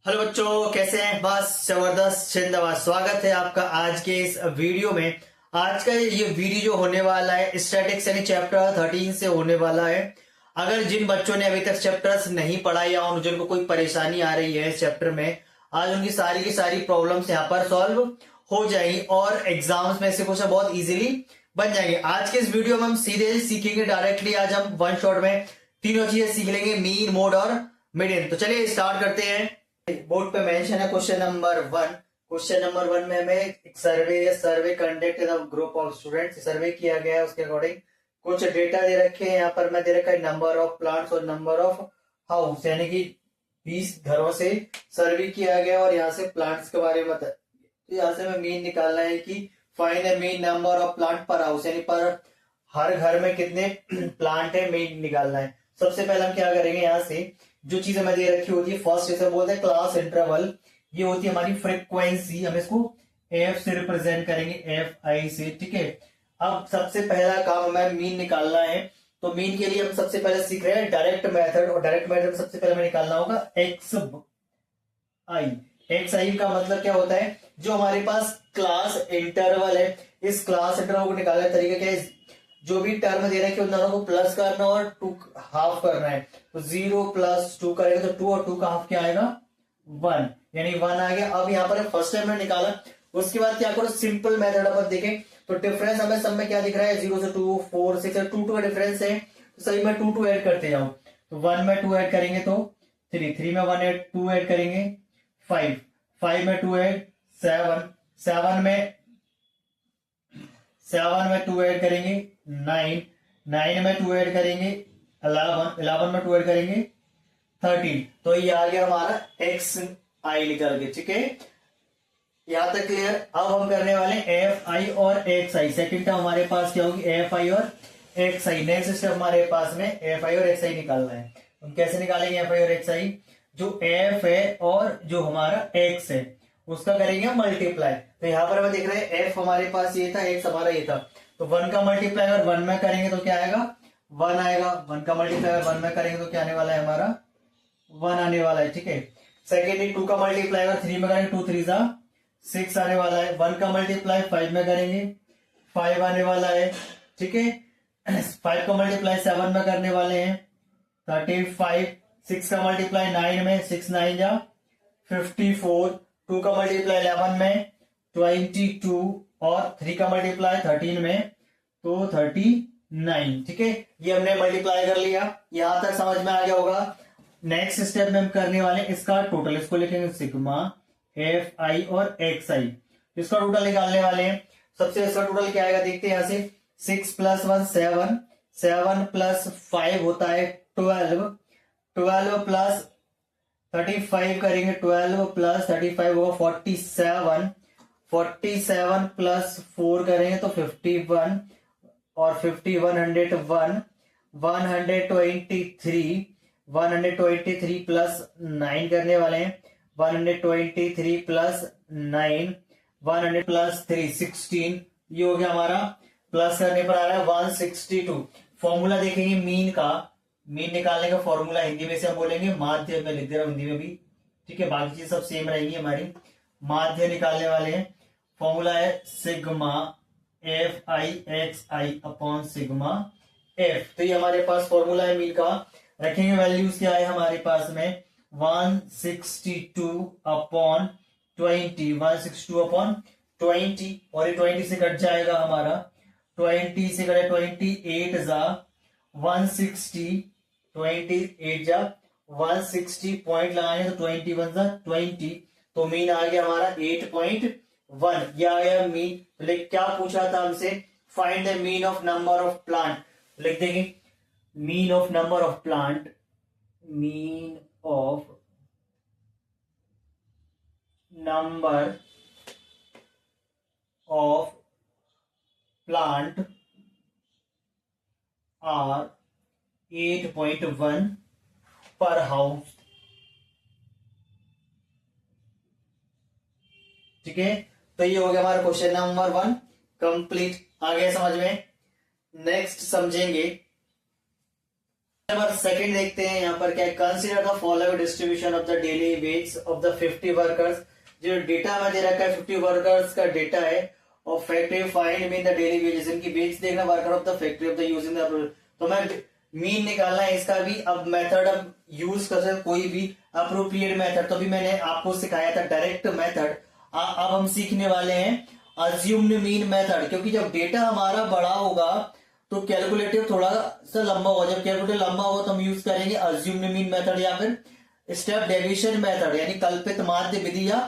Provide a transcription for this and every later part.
Hello बच्चों, कैसे हैं? बस जबरदस्त जिंदाबाद। स्वागत है आपका आज के इस वीडियो में। आज का ये वीडियो जो होने वाला है स्टैटिक्स यानी चैप्टर 13 से होने वाला है। अगर जिन बच्चों ने अभी तक चैप्टर्स नहीं पढ़ा या उन जिनको कोई परेशानी आ रही है इस चैप्टर में, आज उनकी सारी की सारी प्रॉब्लम्स यहाँ पर सॉल्व हो जाएंगी और एग्जाम्स में से कुछ बहुत इजीली बन जाएंगे। आज के इस वीडियो में हम सीधे सीखेंगे डायरेक्टली। आज हम वन शॉट में तीनों चीजें सीख लेंगे, मीन, मोड और मीडियन। तो चलिए स्टार्ट करते हैं। बोर्ड पे मेंशन है क्वेश्चन नंबर 1। क्वेश्चन नंबर 1 में हमें एक survey conduct in a group of students, survey किया गया है। उसके अकॉर्डिंग कुछ डेटा दे रखे हैं। यहाँ पर मैं दे रखा है नंबर ऑफ प्लांट्स और नंबर ऑफ हाउस, यानी कि 20 घरों से सर्वे किया गया और यहाँ से प्लांट्स के बारे में बता। तो यहाँ से हमें मीन निकालना है कि find the mean number of plant पर हाउस, यानी पर हर घर में कितने प्लांट है, मीन निकालना है। सबसे पहले हम क्या करेंगे, यहाँ से जो चीज हमें दे रखी होती है फर्स्ट इसे बोलते हैं क्लास इंटरवल। ये होती है हमारी फ्रीक्वेंसी, हम इसको एफ से रिप्रेजेंट करेंगे, एफ आई से। ठीक है, अब सबसे पहला काम हमें मीन निकालना है। तो मीन के लिए हम सबसे पहले सीख रहे हैं डायरेक्ट मेथड, और डायरेक्ट मेथड सबसे पहले हमें निकालना होगा एक्स आई। एक्स आई का मतलब क्या होता है, जो हमारे पास क्लास इंटरवल है, इस क्लास इंटरवल को निकालने का तरीका क्या है, जो भी टर्म दे रखे हैं उन दोनों को प्लस करना और 2 हाफ करना है। तो 0 + 2 करेंगे तो 2 और 2 का हाफ क्या आएगा, 1, यानी 1 आ गया। अब यहाँ पर फर्स्ट टाइम मैंने निकाला। उसके बाद क्या करो, सिंपल मेथड अपन देखें तो डिफरेंस हमें सब में क्या दिख रहा है, 0 से 2, 4, 6 2 2 का डिफरेंस है। तो सही में 2 2 ऐड करते जाओ। तो 1 में 2 ऐड करेंगे तो 3, 3 में 1 ऐड 2 ऐड करेंगे 5, 5 में 2 ऐड 7, 7 में 2 ऐड करेंगे 9, 9 में 2 ऐड करेंगे 11, 11 में 2 ऐड करेंगे 13। तो ये आ गया हमारा एक्स आई निकल के। ठीक है, यहां तक क्लियर। अब हम करने वाले एफ आई और एक्स आई। सेकेंड टर्म हमारे पास क्या होगी, एफ आई और एक्स आई। नेक्स्ट स्टेप हमारे पास में एफ आई और एक्स आई निकालना है। हम कैसे निकालेंगे एफ आई और एक्स आई, जो एफ है और जो हमारा एक्स है उसका करेंगे मल्टीप्लाई। तो यहाँ पर हमें देख रहे हैं एफ हमारे पास ये था, एक्स हमारा ये था। तो 1 का मल्टीप्लाई अगर 1 में करेंगे तो क्या आएगा, 1 आएगा। 1 का मल्टीप्लाई अगर 1 में करेंगे तो क्या आने वाला है, हमारा 1 आने वाला है। ठीक है, सेकेंडली 2 का मल्टीप्लाई अगर 3 में करेंगे 2 3 6 आने वाला है। 1 का मल्टीप्लाई 5 में करेंगे 5 आने वाला है। ठीक है, 5 का मल्टीप्लाई 7 में करने वाले हैं 35। 6 का मल्टीप्लाई 9 में 6 9 जा 54। 2 का मल्टीप्लाई 11 में 22 और 3 का मल्टीप्लाई 13 में तो 39। ठीक है, ये हमने मल्टीप्लाई कर लिया। यहां तक समझ में आ गया होगा। नेक्स्ट स्टेप में हम करने वाले इसका टोटल, इसको लिखेंगे सिग्मा एफ आई और एक्स आई। इसका टोटल निकालने वाले हैं। सबसे इसका टोटल क्या आएगा देखते हैं यहाँ से। 6 + 1 7, 7 + 5 होता है 12, 12 + 35 करेंगे, 12 + 35 होगा 47, 47 + 4 करेंगे तो 51 और 50 101, 123, 123 + 9 करने वाले हैं। 123 + 9, 100 + 3 16। ये हो गया हमारा, प्लस करने पर आ रहा है 162। फॉर्मूला देखेंगे मीन का, मीन निकालने का फॉर्मूला हिंदी में से हम बोलेंगे माध्य, में लिख दे रहा हूं हिंदी में भी। ठीक है, बाकी चीज सब सेम रहेंगी हमारी। माध्य निकालने वाले हैं, फॉर्मूला है सिग्मा एफ आई एक्स आई अपॉन सिग्मा एफ। तो ये हमारे पास फॉर्मूला है मीन का। रखेंगे वैल्यूज क्या है हमारे पास में, 162 अपॉन 20, 162 अपॉन 20 और ये 20 से कट जाएगा हमारा, 20 से कटे 28 जा 160, 28 जा 160 पॉइंट लगाएंगे तो 21 जा 20। तो मीन आ गया हमारा 8.1। ये आ गया मीन। लेकिन क्या पूछा था हमसे, find the mean of number of plant. लिख देंगे mean of number of plant, mean of number of plant are 8.1 per house. ठीक है, तो ये हो गया हमारा क्वेश्चन नंबर 1 कंप्लीट। आ गया समझ में। नेक्स्ट समझेंगे नंबर सेकंड देखते हैं यहाँ पर क्या है, consider the following distribution of the daily ways of the 50 workers. जो डेटा में दे रखा है 50 वर्कर्स का डेटा है, और factory find mean the daily wages, इनकी वेज देखना worker of the factory of the using the, तो मैं मीन निकालना है इसका भी। अब मेथड अब यूज कर सकते कोई भी अप्रोप्रिएट मेथड, तो अभी मैंने आपको सिखाया था डायरेक्ट मेथड। अब हम सीखने वाले हैं अज्यूम्ड मीन मेथड, क्योंकि जब डेटा हमारा बड़ा होगा तो कैलकुलेटिव थोड़ा सा लंबा होगा। जब कैलकुलेटिव लंबा होगा तो हम यूज करेंगे अज्यूम्ड मीन मेथड या फिर स्टेप डेविएशन मेथड, यानी कल्पित माध्य विधि या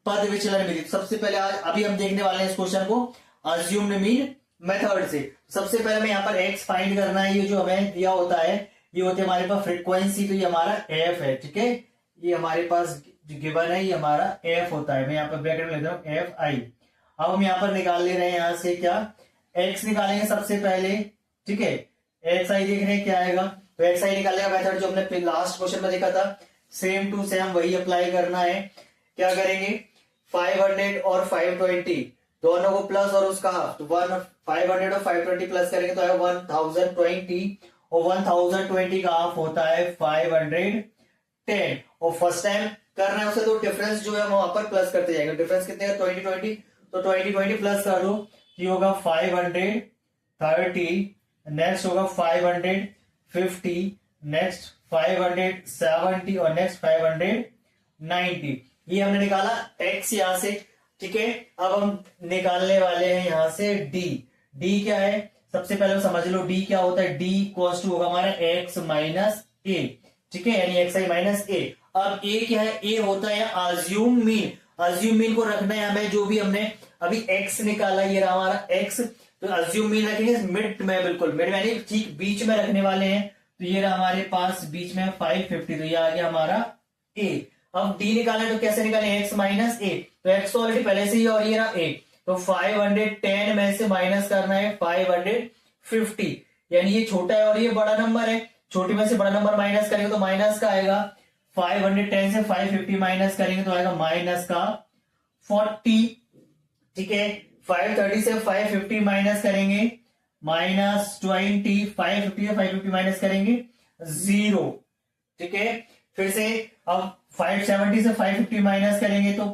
पद विचलन विधि। सबसे पहले अभी हम देखने वाले हैं इस क्वेश्चन को अज्यूम्ड मीन मेथड से। सबसे पहले हमें यहाँ पर एक्स फाइंड करना है। ये जो हमें दिया होता है ये होती है हमारे पास फ्रीक्वेंसी, तो ये हमारा एफ है, ठीक है। ये हमारे पास गिवन है, ये हमारा एफ होता है। मैं यहाँ पर ब्रैकेट में लेता हूँ एफ आई। अब हम यहाँ पर निकाल ले रहे हैं यहाँ से क्या, एक्स निकालेंगे सबसे पहले, ठीक है। एक्स आई देख रहे हैं क्या आएगा, तो एक्स आई निकालने का मेथड जो हमने लास्ट क्वेश्चन में देखा था सेम टू सेम वही अप्लाई करना है। क्या करेंगे, 500 और 520 दोनों को प्लस और उसका हाफ, तो 500 और 520 प्लस करेंगे तो आएगा 1020, और 1020 का हाफ होता है 510। और फर्स्ट टाइम करना है उसे, तो डिफरेंस जो है वहां पर प्लस करते जाएंगे। डिफरेंस कितने का 2020, तो 2020 प्लस कर दो, ये होगा 530, नेक्स्ट होगा 550, नेक्स्ट 570 और नेक्स्ट 590। ये हमने निकाला एक्स यहां से, ठीक है। अब हम निकालने वाले हैं यहां से डी। डी क्या है, सबसे पहले समझ लो डी क्या होता है। डी इक्वल्स टू होगा हमारा एक्स माइनस ए, ठीक है, यानी एक्स आई माइनस ए। अब ए क्या है, ए होता है अज्यूम मीन। अज्यूम मीन को रखना है हमें, जो भी हमने अभी एक्स निकाला ये रहा हमारा एक्स, तो अज्यूम मीन रखेंगे मिड में, बिल्कुल मिड में यानी ठीक बीच में रखने वाले हैं। तो ये रहा हमारे पास बीच में 550, तो ये आ गया हमारा ए। अब डी निकालें तो कैसे निकालें, एक्स माइनस ए, तो एक्स तो ऑलरेडी पहले से ही और ये रहा ए, तो 510 में से माइनस करना है 550, यानी ये छोटा है और ये बड़ा नंबर है, छोटे में से बड़ा नंबर माइनस करेंगे तो माइनस का आएगा। 510 से 550 माइनस करेंगे तो आएगा माइनस का 40, ठीक है। 530 से 550 माइनस करेंगे -20, 550 से 550 माइनस करेंगे 0, ठीक है। फिर से अब 570 से 550 माइनस करेंगे तो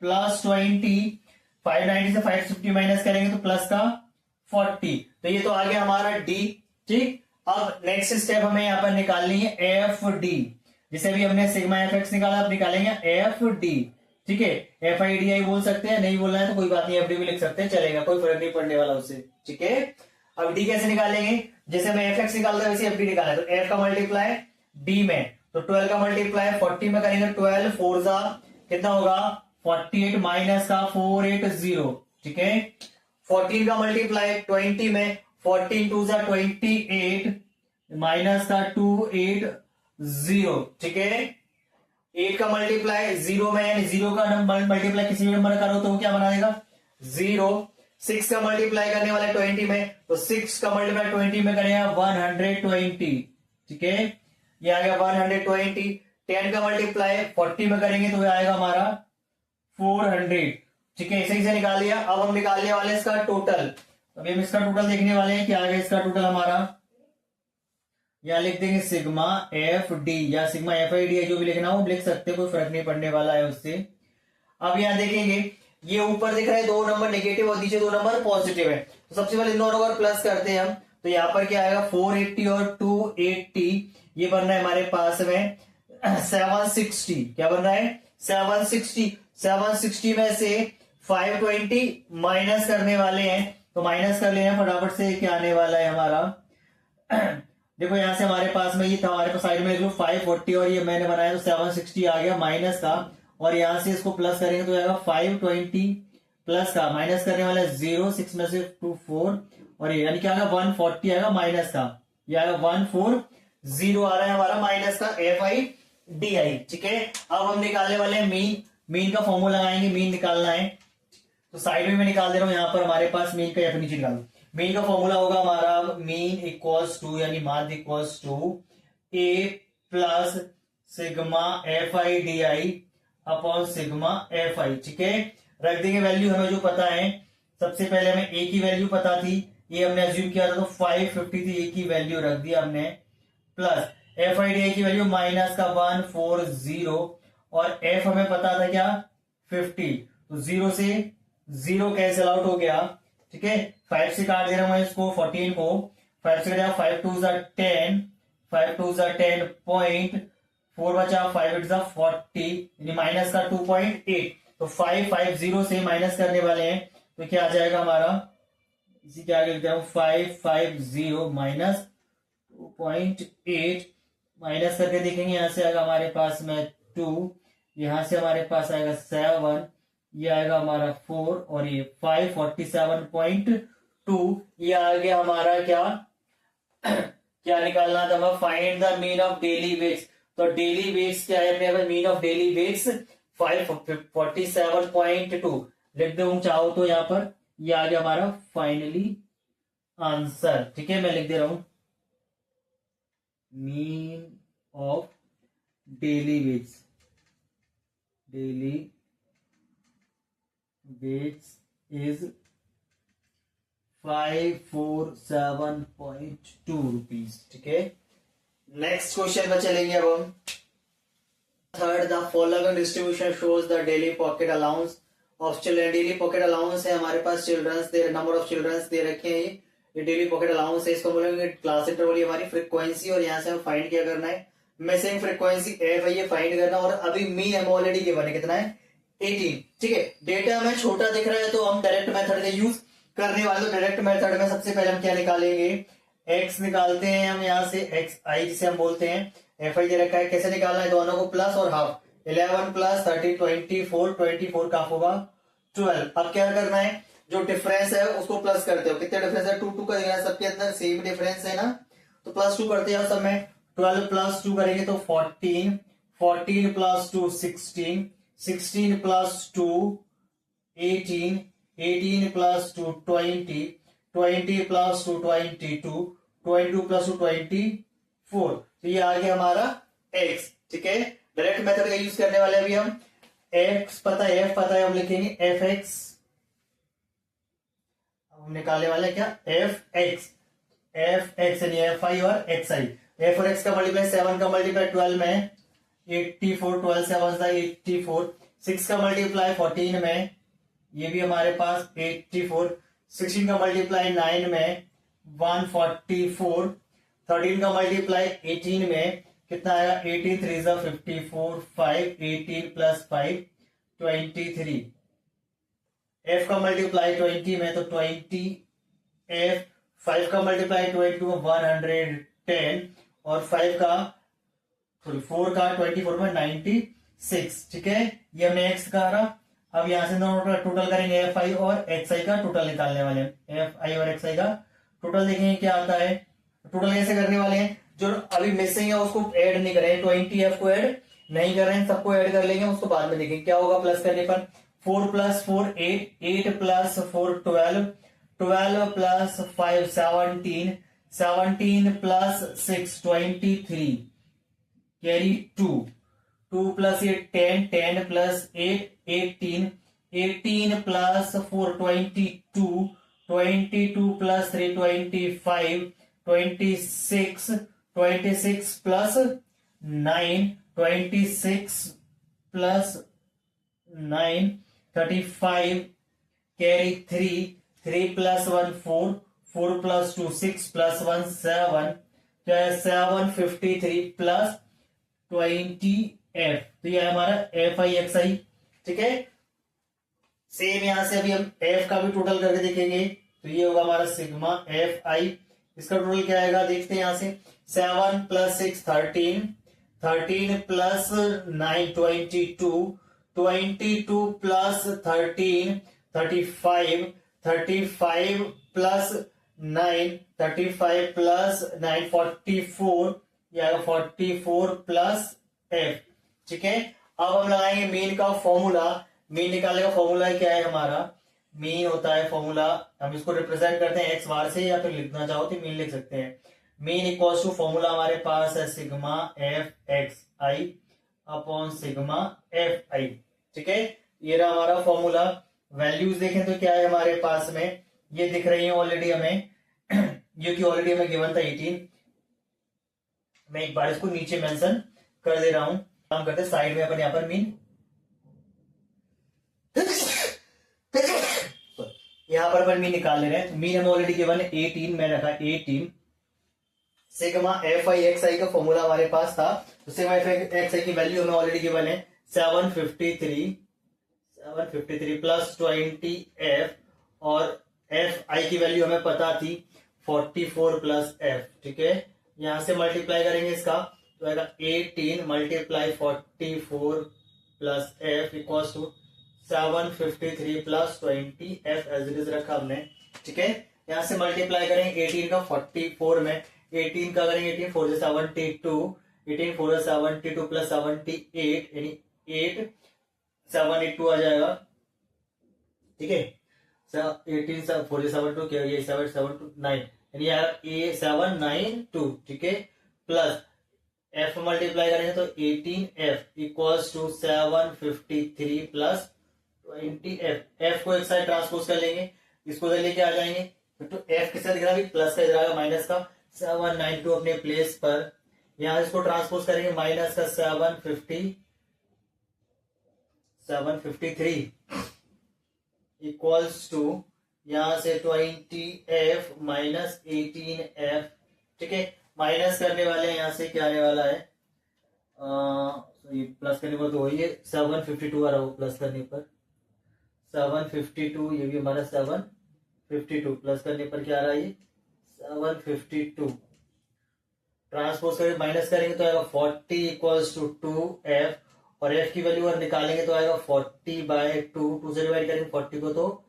+20, 590 से 550 माइनस करेंगे तो प्लस का 40, तो ये तो आ गया हमारा डी, ठीक। अब नेक्स्ट स्टेप हमें यहाँ पर निकालनी है एफ डी, जिसे भी हमने सिग्मा एफ एक्स निकाला, अब निकालेंगे एफ डी, ठीक है। एफ आई डी आई बोल सकते हैं, नहीं बोलना है तो कोई बात नहीं, एफ डी भी लिख सकते हैं, चलेगा, कोई फर्क नहीं पड़ने वाला उससे, ठीक है। अब डी कैसे निकालेंगे, जैसे मैं एफ एक्स निकालता है वैसे एफ डी निकालना है, तो एफ का मल्टीप्लाई डी में, तो 12 का मल्टीप्लाई 40 में करेंगे, 12 4 जा कितना होगा 48 माइनस का 480, ठीक है। 14 का मल्टीप्लाई 20 में, 14 2 जा 28 माइनस का 280, ठीक है। 8 का मल्टीप्लाई 0 में, यानी 0 का नंबर मल्टीप्लाई किसी भी नंबर करो तो वो क्या बना देगा 0। 6 का मल्टीप्लाई करने वाला 20 में, तो 6 का मल्टीप्लाई 20 में करेगा 120, ठीक है, ये आ गया 120। 10 का मल्टीप्लाई 40 में करेंगे तो ये आएगा हमारा 400, ठीक है, इसे से निकाल लिया। अब हम निकालने वाले इसका टोटल, अभी हम इसका टोटल देखने वाले हैं, क्या आ गया इसका टोटल हमारा, या लिख देंगे सिग्मा एफ डी या सिग्मा एफ आई डी, जो भी लिखना हो लिख सकते, कोई फर्क नहीं पड़ने वाला है उससे। अब यहाँ देखेंगे ये ऊपर दिख रहा है 2 नंबर नेगेटिव और नीचे 2 नंबर पॉजिटिव है, तो सबसे पहले इन दोनों को प्लस करते हैं हम, तो यहाँ पर क्या आएगा 480 और 280, ये बन रहा है हमारे पास में 760, क्या बन रहा है 760। 760 में से 520 माइनस करने वाले हैं, तो माइनस कर लेना फटाफट से, क्या आने वाला है हमारा देखो यहाँ से हमारे पास में ये था, हमारे पास साइड में जो 540 और ये मैंने बनाया तो 760 आ गया माइनस का, और यहाँ से इसको प्लस करेंगे तो आएगा 520 प्लस का, माइनस करने वाला 0, 6 में से 2 4, और ये यानी क्या आएगा 140 आएगा माइनस का, ये आएगा 140 आ रहा है हमारा माइनस का एफ आई डी आई, ठीक है। अब हम निकालने वाले हैं मीन। मीन का फॉर्मूला लगाएंगे, मीन निकालना है, तो साइड में मैं निकाल दे रहा हूं, यहाँ पर हमारे पास मीन का या नीचे निकाल दो। मीन का फॉर्मूला होगा हमारा मीन इक्वल्स टू, यानी माध्य equals to A plus sigma F I D I upon sigma F I, ठीक है। रख देंगे वैल्यू हमें जो पता है, सबसे पहले हमें ए की वैल्यू पता थी, ये हमने अज्यूम किया था तो 550 थी, ए की वैल्यू रख दिया हमने प्लस एफ आई डी आई की वैल्यू माइनस का 140 और एफ हमें पता था क्या 50, तो 0 से 0 कैंसिल आउट हो गया। ठीक है, 5 से काट दे रहा हूं इसको 14 को, 5 से कट जाएगा 5 2 10, 5 2 10 पॉइंट 4 बचा, 5 8 40 माइनस का 2.8, तो 550 से माइनस करने वाले हैं तो क्या आ जाएगा हमारा, इसी के आगे लिखता हूं 550 माइनस 2.8, माइनस करके देखेंगे यहां से आएगा हमारे पास में 2, यहां से हमारे पास आएगा 7, ये आएगा हमारा 4 और ये 547.2, ये आ गया हमारा क्या क्या निकालना था हमें, find the mean of daily weights. तो डेली वेट्स क्या है अपने, मीन ऑफ डेली वेट्स 547.2 लिख दो चाहो तो यहां पर, ये आ गया हमारा फाइनली आंसर। ठीक है, मैं लिख दे रहा हूं mean of daily weights, daily weights is 547.2 rupees. ठीक है, नेक्स्ट क्वेश्चन में चलेंगे अब हम। Third, the following distribution shows the daily pocket allowance of children. Daily pocket allowance है हमारे पास, चिल्ड्रंस दे, नंबर ऑफ चिल्ड्रंस दे रखे हैं, ये डेली पॉकेट अलाउंस है। इसको बोलेंगे क्लास इंटरवल, हमारी फ्रीक्वेंसी, और यहाँ से हम फाइंड क्या करना है, मिसिंग फ्रीक्वेंसी एफ है ये फाइंड करना, और अभी मीन एम ऑलरेडी गिवन है कितना है 18। ठीक है, डेटा में छोटा दिख रहा है तो हम डायरेक्ट मेथड का यूज करने वाले, डायरेक्ट मेथड में सबसे पहले हम क्या निकालेंगे, एक्स निकालते हैं हम यहाँ से, एक्स आई जिसे हम बोलते हैं, एफ आई दे रखा है, कैसे निकालना है, दोनों को प्लस और हाफ, 11 प्लस 30 24 का होगा 12। अब क्या करना है, जो डिफरेंस है उसको प्लस करते हो, कितने डिफरेंस है 2 2 का देना है, सबके अंदर सेम डिफरेंस है ना, तो प्लस 2 करते हैं सब में, 12 प्लस 2 करेंगे तो 14, 14 plus 2 16, 16 plus 2 18, 18 plus 2 20, 20 plus 2 22, 22 plus 2 24, तो ये आ गया हमारा x। ठीक है, डायरेक्ट मेथड का यूज करने वाले अभी हम, x पता है, f पता है, हम लिखेंगे fx, हम निकालने वाले क्या fx, यानी fi और xi, f और x का मल्टीप्लाई 7 का मल्टीप्लाई 12 में 84, 12 7 84, 6 का मल्टीप्लाई 14 में, ये भी हमारे पास 84, 16 का मल्टीप्लाई 9 में 144, 13 का मल्टीप्लाई 18 में कितना आएगा, 18 3 54, 5 18 प्लस 5 23, f का मल्टीप्लाई 20 में तो 20 f, 5 का मल्टीप्लाई 22 में 110, और 5 का 4 का 24 में 96। ठीक है, ये हमने x का रहा। अब यहां से दोनों टोटल करेंगे, एफ आई और एक्स आई का टोटल निकालने वाले हैं, एफ आई और एक्स आई का टोटल देखेंगे क्या आता है। टोटल कैसे करने वाले हैं, जो अभी मिसिंग है उसको ऐड नहीं करेंगे, 20 को ऐड नहीं कर रहे हैं, सबको ऐड कर लेंगे, उसको बाद में देखेंगे क्या होगा प्लस करने पर। 4 plus 4 8, 8 plus 4 12, 12 plus 5 17, 17 plus 6 23, carry 2, 2 plus 8 10, 10 plus 8 18, 18 plus 4 22, 22 plus 3 25, 26, 26 plus 9, 26 plus 9 35, carry 3, 3 plus 1 4, 4 plus 2 6 plus 1 7, 753 plus 20 F, तो ये हमारा एफ आई एक्स आई। ठीक है, सेम यहां से अभी हम एफ का भी टोटल करके देखेंगे, तो ये होगा हमारा सिग्मा एफ आई, इसका टोटल क्या आएगा देखते हैं यहां से, 7 plus 6 13, 13 plus 9 22, 22 plus 13 35, 35 plus 9 35 plus 9 44, ये आएगा 44 प्लस एफ। ठीक है, अब हम लगाएंगे मीन का फॉर्मूला। मीन निकालने का फॉर्मूला क्या है हमारा, मीन होता है फॉर्मूला, हम इसको रिप्रेजेंट करते हैं एक्स बार से, या फिर लिखना चाहो तो मीन लिख सकते हैं। मीन इक्वल्स टू फॉर्मूला हमारे पास है sigma F x I upon sigma F I. ठीक है, ये रहा हमारा फॉर्मूला। वैल्यूज देखें तो क्या है हमारे पास में, ये दिख रही है ऑलरेडी हमें, ये कि ऑलरेडी हमें गिवन था 18, मैं एक बार इसको नीचे मेंशन कर दे रहा हूं। काम करते साइड में अपन यहां पर मीन यहां पर अपन मीन निकाल ले रहे हैं। मीन हमें ऑलरेडी गिवन है 18, मैं रखा 18 सिग्मा एफ आई एक्स आई का फॉर्मूला हमारे पास था। तो सिग्मा एफ आई एक्स आई की वैल्यू हमें ऑलरेडी गिवन है 753 प्लस 20 एफ, और एफ आई की वैल्यू हमें पता थी 44 प्लस एफ। ठीक है, यहां से मल्टीप्लाई करेंगे इसका तो आएगा 18 multiply 44 plus F equals to 753 plus 20 F as it is रखा हमने। ठीक है, यहां से मल्टीप्लाई करेंगे 18 का 44 में, 18 का करेंगे 18 4 72, 18 4 72 प्लस 78 यानी 8 782 आ जाएगा। ठीक है, 18 4 72 क्या ये 772 यानी ये 792। ठीक है, प्लस एफ मल्टीप्लाई करेंगे तो 18 F equals to 753 plus 20 F. F को एक साइड ट्रांसपोज कर लेंगे, इसको इधर लेके आ जाएंगे तो एफ किस तरह दिख रहा है, प्लस का इधर आएगा माइनस का 792 अपने प्लेस पर। यहां इसको ट्रांसपोज करेंगे माइनस का 753 इक्वल्स टू यहां से 20 एफ माइनस 18 एफ। ठीक है, माइनस करने वाले हैं, यहां से क्या आने वाला है प्लस करने पर तो वही है 752 आ रहा हो, प्लस करने पर 752, ये भी हमारा 752 प्लस करने पर क्या आ रहा है ये 752। ट्रांसपोज करके माइनस करेंगे तो आएगा 40 इक्वल्स टू 2f, और f की वैल्यू अगर निकालेंगे तो आएगा 40/2, 2 से डिवाइड करेंगे 40 को तो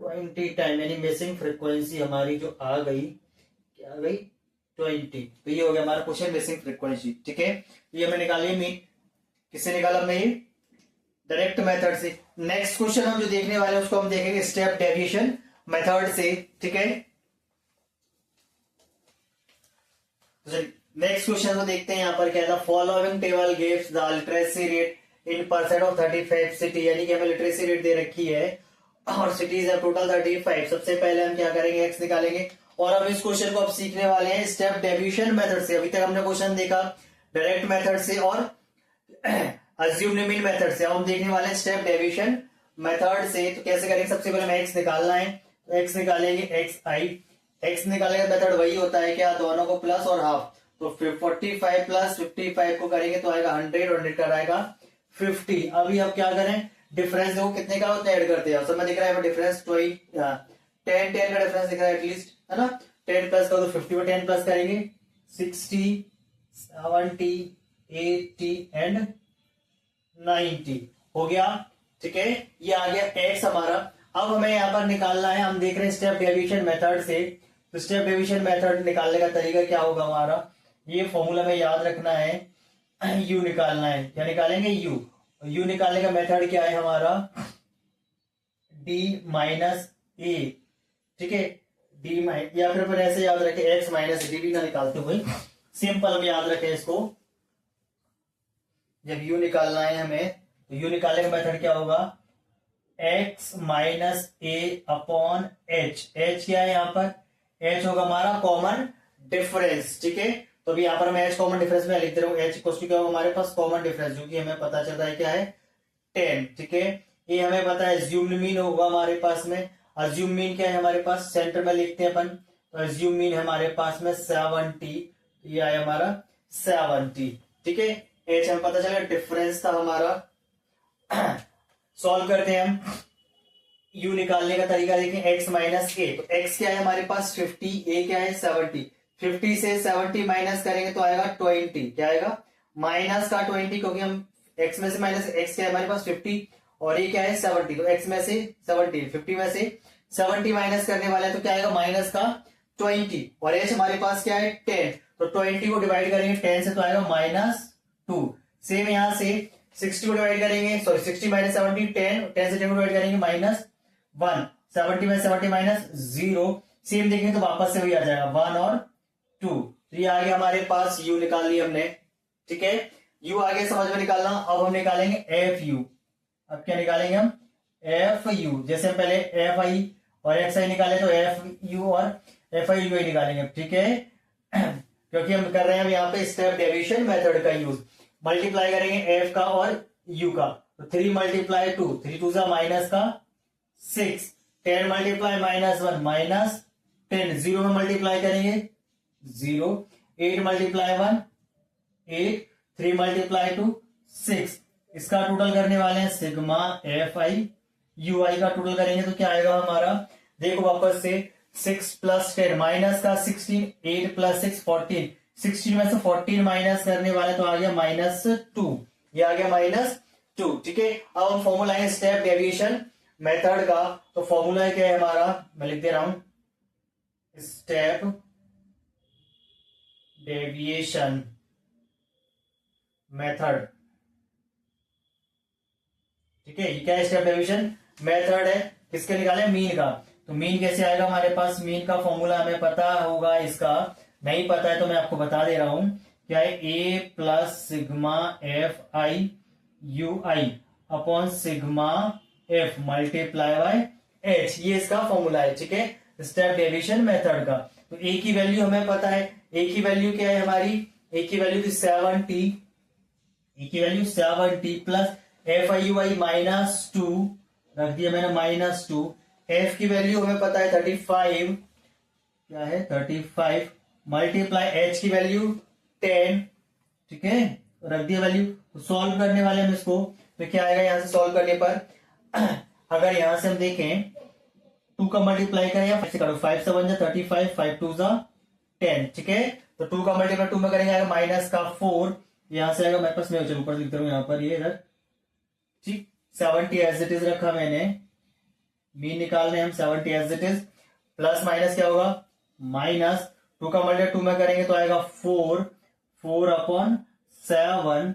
20 टाइम, यानी मिसिंग फ्रीक्वेंसी हमारी जो आ गई क्या आ गई 20। तो ये हो गया हमारा क्वेश्चन मिसिंग फ्रीक्वेंसी। ठीक है, ये हमें निकालिए मीन, किससे निकाला हमने ये डायरेक्ट मेथड से। नेक्स्ट क्वेश्चन हम जो देखने वाले हैं उसको हम देखेंगे स्टेप डेविएशन मेथड से। ठीक है, नेक्स्ट क्वेश्चन को देखते हैं। यहां पर क्या था, following table gives the literacy rate in percent of 35 city, यानी कि हमें लिटरेसी रेट दे रखी है और सिटीज है टोटल 35। सबसे पहले हम क्या करेंगे, एक्स निकालेंगे, और हम इस क्वेश्चन को अब सीखने वाले हैं स्टेप डेविएशन मेथड से। अभी तक हमने क्वेश्चन देखा डायरेक्ट मेथड से और अज्यूम मीन मेथड से, अब हम देखने वाले हैं स्टेप डेविएशन मेथड से। तो कैसे करेंगे, सबसे पहले हमें एक्स निकालना है, तो एक्स निकालेंगे एक्स आई। एक्स निकालने का मेथड वही होता है क्या, दोनों को प्लस और हाफ, तो 45 प्लस 55 को करेंगे तो आएगा 100, 100 का आएगा 50। अभी हम क्या करें, डिफरेंस देखो कितने का होता है, ऐड करते हैं। समय दिख रहा है डिफरेंस 10 का डिफरेंस दिख रहा है एटलीस्ट, है ना। 10 प्लस करो तो 50 में 10 प्लस करेंगे 60, 70, 80 एंड 90 हो गया। ठीक है, ये आ गया एक्स हमारा। अब हमें यहाँ पर निकालना है, हम देख रहे हैं स्टेप डेविएशन मेथड से। तो स्टेप डेविएशन मेथड निकालने का तरीका क्या होगा हमारा, ये फॉर्मूला में याद रखना है, यू निकालना है। क्या निकालेंगे, यू निकालने का मेथड क्या है हमारा, डी माइनस ए। ठीक है, डी माइनस, या फिर ऐसे याद रखें एक्स माइनस डी, भी ना निकालते हुए सिंपल हम याद रखें इसको। जब यू निकालना है हमें, तो यू निकालने का मेथड क्या होगा, एक्स माइनस ए अपॉन एच। एच क्या है यहाँ पर, एच होगा हमारा कॉमन डिफरेंस। ठीक है, तो अभी यहाँ पर मैं एच कॉमन डिफरेंस में लिख दे रहा हूँ, एच इक्वल टू क्या होगा हमारे पास कॉमन डिफरेंस, जो कि हमें पता चलता है क्या है 10। ठीक है, ये हमें पता है अज्यूम्ड मीन होगा हमारे पास में। अज्यूम मीन क्या है हमारे पास, सेंटर में लिखते हैं अपन, तो अज्यूम मीन है हमारे पास में 70, ये आया हमारा 70। ठीक है, एच हमें पता चला डिफरेंस था हमारा। सॉल्व करते हैं हम, यू निकालने का तरीका देखें, एक्स माइनस ए। तो एक्स क्या है हमारे पास 50, ए क्या है 70। 50 से 70 माइनस करेंगे तो आएगा 20, क्या आएगा माइनस का 20, क्योंकि हम एक्स में से माइनस, एक्स क्या है हमारे पास 50 और ये क्या है 70, तो एक्स में से 70, 50 में से 70 माइनस करने वाले हैं तो क्या आएगा माइनस का 20, और एच हमारे पास क्या है 10, तो 20 को डिवाइड करेंगे 10 से तो आएगा -2। सेम यहां से 60 को डिवाइड करेंगे, सॉरी 60 माइनस 70, 10 से 10 को डिवाइड करेंगे -1, 70 में 70 -0, सेम देखेंगे तो वापस से वही आ जाएगा 1 और 2। तो ये आ गया हमारे पास, यू निकाल लिया हमने। ठीक है, यू आगे समझ में निकालना। अब हम निकालेंगे एफ यू। अब क्या निकालेंगे हम, एफ यू। जैसे हम पहले एफ आई और एक्स आई निकाले तो एफ यू और एफ आई यू निकालेंगे। ठीक है, क्योंकि हम कर रहे हैं यहाँ पे स्टेप डेविएशन मेथड का यूज। मल्टीप्लाई करेंगे एफ का और यू का, तो 3 मल्टीप्लाई 2, 3 2 जा माइनस का 6, 10 मल्टीप्लाई -1 -10, 0 में मल्टीप्लाई करेंगे 0, 8 मल्टीप्लाई 1 8, 3 मल्टीप्लाई 2 6, इसका टोटल करने वाले हैं सिग्मा एफ आई यू आई का टोटल करेंगे तो क्या आएगा हमारा, देखो वापस से 6 + 10 माइनस का 16, 8 + 6 14, 16 में से 14 माइनस करने वाले तो आ गया -2, ये आ गया -2। ठीक है, अब हम फॉर्मूला है स्टेप डेविएशन मेथड का, तो फॉर्मूला क्या है हमारा, मैं लिख दे रहा हूं स्टेप डेविएशन मेथड। ठीक है, ये क्या है, स्टेप डेविएशन मेथड है, किसके निकाले, मीन का। तो मीन कैसे आएगा हमारे पास, मीन का फॉर्मूला हमें पता होगा, इसका नहीं पता है तो मैं आपको बता दे रहा हूं, क्या है, A plus sigma F I U I upon sigma F multiply by H, ये इसका फॉर्मूला है। ठीक है, स्टेप डेविएशन मेथड का। तो ए की वैल्यू हमें पता है, ए की वैल्यू क्या है हमारी, ए की वैल्यू थी 70, ए की value 70 plus F I U I -2 रख दिया मैंने -2, एफ की वैल्यू हमें पता है 35, क्या है 35 मल्टीप्लाई एच की वैल्यू 10। ठीक है, रख दिया वैल्यू, तो सॉल्व करने वाले हम इसको, तो क्या आएगा यहां से सॉल्व करने पर, अगर यहां से हम देखें 2 का मल्टीप्लाई करें या 5 से करो, 5 7 जा 35, 5 2 जा 10। ठीक है, तो 2 का मल्टीप्लाई 2 में करेंगे आएगा -4, यहां से आएगा मेरे पास, मैं ऊपर लिख दे रहा हूं यहाँ पर, ये इधर ठीक 70 एज इट इज रखा मैंने, मीन निकालने हम 70 as it is, plus minus क्या होगा -2 का मल्टीप्लाई 2 में करेंगे तो आएगा 4/7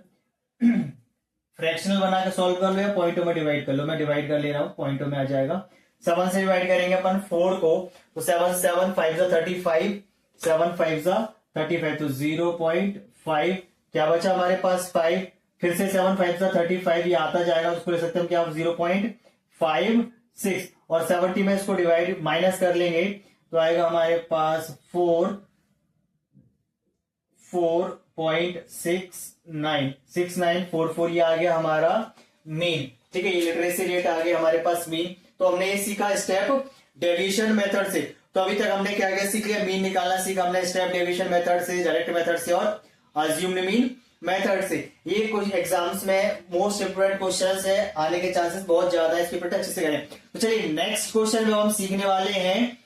फ्रैक्शनल बना के सॉल्व कर लो या पॉइंटों में डिवाइड कर लो, मैं डिवाइड कर ले रहा हूं, पॉइंटों में आ जाएगा। 7 से डिवाइड करेंगे अपन 4 को, तो 7 7 5 जा 35, 7 5 जा 35, तो 0.5 क्या बचा हमारे पास 5, फिर से 7 5 जा 35, ये आता जाएगा, उसको ले सकते हैं क्या 0.56, और 70 में इसको डिवाइड माइनस कर लेंगे तो आएगा हमारे पास 4.6944, ये आ गया हमारा मीन। ठीक है, ये लिटरेसी रेट आ गया हमारे पास मीन। तो हमने ये सीखा स्टेप डेविएशन मेथड से। तो अभी तक हमने क्या क्या सीख लिया, मीन निकालना सीखा हमने स्टेप डेविएशन मेथड से, डायरेक्ट मेथड से और अज्यूम्ड मीन मेथड से। ये कुछ एग्जाम्स में मोस्ट इंपोर्टेंट क्वेश्चंस है, आने के चांसेस बहुत ज्यादा है, इसकी प्रिपरेशन अच्छे से करें। तो चलिए नेक्स्ट क्वेश्चन में हम सीखने वाले हैं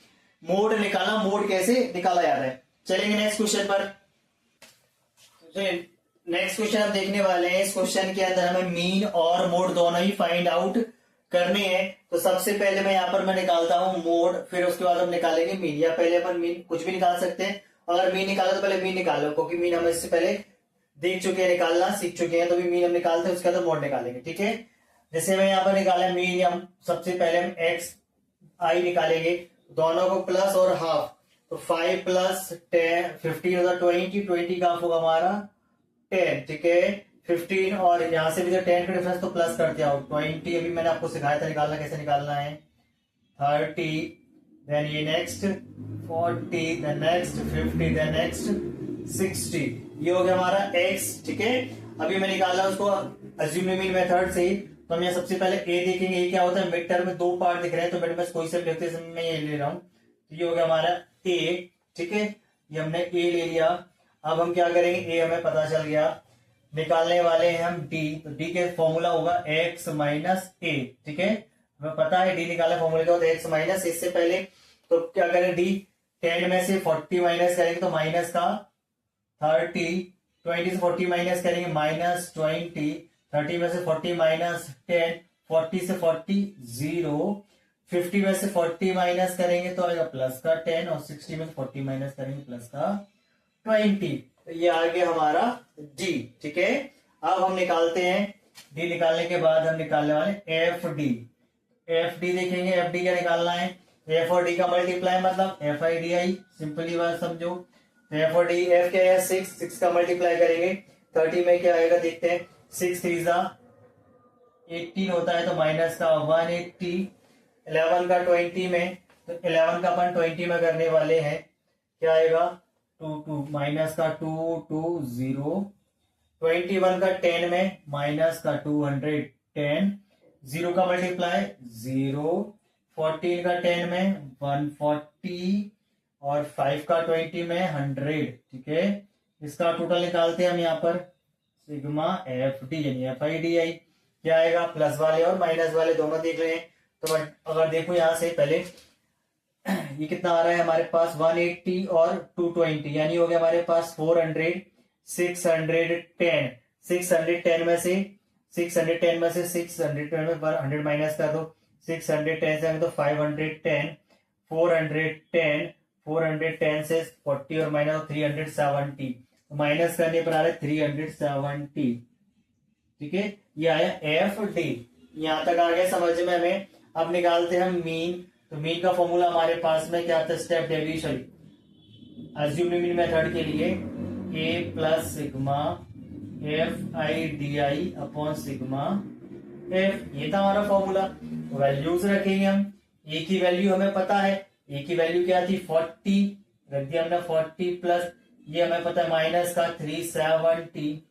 मोड निकालना, मोड कैसे निकाला जाता है। चलेंगे नेक्स्ट क्वेश्चन पर। नेक्स्ट क्वेश्चन हम देखने वाले हैं, इस क्वेश्चन के अंदर हमें मीन और मोड दोनों ही फाइंड आउट करने हैं। तो सबसे पहले मैं यहाँ पर मैं निकालता हूं मोड, फिर उसके बाद हम निकालेंगे मीन, या पहले अपन मीन कुछ भी निकाल सकते हैं, अगर मीन निकालो तो पहले मीन निकालो, क्योंकि मीन हम इससे पहले देख चुके हैं, निकालना सीख चुके हैं, तो भी मीन हम निकालते हैं, उसके बाद मोड निकालेंगे। ठीक है, जैसे मैं यहाँ पर निकाला मीन, हम सबसे पहले हम एक्स आई निकालेंगे, दोनों को प्लस और हाफ, तो 5 + 10 15 होगा 20 का हाफ होगा हमारा 10। ठीक है, 15 और यहां से भी जो 10 का डिफरेंस तो प्लस करते आओ 20, अभी मैंने आपको सिखाया था निकालना कैसे निकालना है, 30, देन ये next 40, then next 50, then next 60, ये हो गया हमारा x। ठीक है, अभी मैं निकाल रहा हूं उसको अज्यूम्ड मीन मेथड से। तो हम यहाँ सबसे पहले a देखेंगे, ये क्या होता है, मिड टर्म में 2 पार्ट दिख रहे हैं, तो मिड में कोई से भी लिखते मैं ये ले रहा हूं, तो ये हो गया हमारा a। ठीक है, ये हमने a ले लिया। अब हम क्या करेंगे, a हमें पता चल गया, निकालने वाले हैं हम d, तो d के फॉर्मूला होगा x - a। ठीक है, हमें पता है d निकालने फॉर्मूले का होता है x - इससे पहले तो क्या करें, d 10 में से 40 माइनस करेंगे तो माइनस का 30, 20 से 40 माइनस करेंगे -20, 30 में से 40 माइनस 10, 40 से 40 0, 50 में से 40 माइनस करेंगे तो आएगा प्लस का 10, और 60 में से 40 माइनस करेंगे प्लस का 20। तो ये आ गया हमारा d। ठीक है, अब हम निकालते हैं d, निकालने के बाद हम निकालने वाले FD। FD देखेंगे, FD क्या निकालना है, f और d का मल्टीप्लाई मतलब FIDI, सिंपली बात समझो। f और d, f क्या है 6 का मल्टीप्लाई करेंगे 30 में क्या आएगा देखते हैं, 6 3 18 होता है तो माइनस का 180, 11 का 20 में, तो 11 का अपन 20 में करने वाले हैं, क्या आएगा टू माइनस का 2 0, 21 का 10 में माइनस का 210, 0 का मल्टीप्लाई 0, 14 का 10 में 140 और 5 का 20 में 100। ठीक है, इसका टोटल निकालते हैं हम यहाँ पर सिग्मा एफ डी यानी एफ आई डी आई। क्या आएगा, प्लस वाले और माइनस वाले दोनों देख रहे हैं। तो अगर देखो यहाँ से पहले ये कितना आ रहा है हमारे पास 180 और 220 यानी हो गया हमारे पास 400, 610, 610 में से 610 में से 610 में 100 माइनस कर दो, 610 से तो 510, 410, 410 से 40 और माइनस 370, माइनस करने पर आ रहा है 370। ठीक है, ये आया एफ डी। यहां तक आ गया समझ में हमें। अब निकालते हैं हम मीन। तो मीन का फॉर्मूला हमारे पास में क्या था, step deviation assumed mean method के लिए A plus sigma F I D I upon sigma F, ये था हमारा फॉर्मूला। वैल्यूज रखेंगे हम। ए की वैल्यू हमें पता है, ए की वैल्यू क्या थी 40, रख दिया हमने 40 प्लस ये हमें पता है माइनस का 370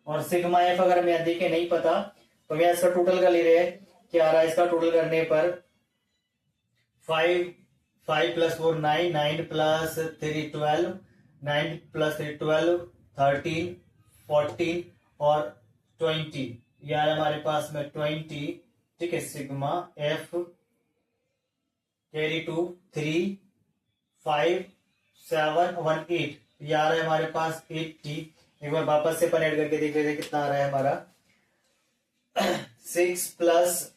और सिग्मा एफ अगर हमें देखे नहीं पता तो हम इसका टोटल कर ले रहे हैं। क्या आ रहा है इसका टोटल करने पर 5 प्लस 4 9, 9 प्लस 3 12, 9 प्लस 3 12, 13, 14 और 20, ये आ रहा है हमारे पास में 20। ठीक है, सिग्मा एफ कैरी टू 3 5 7 1 8, ये आ रहा है हमारे पास 80। एक बार वापस से अपन ऐड करके देख लेते हैं कितना आ रहा है हमारा 6 प्लस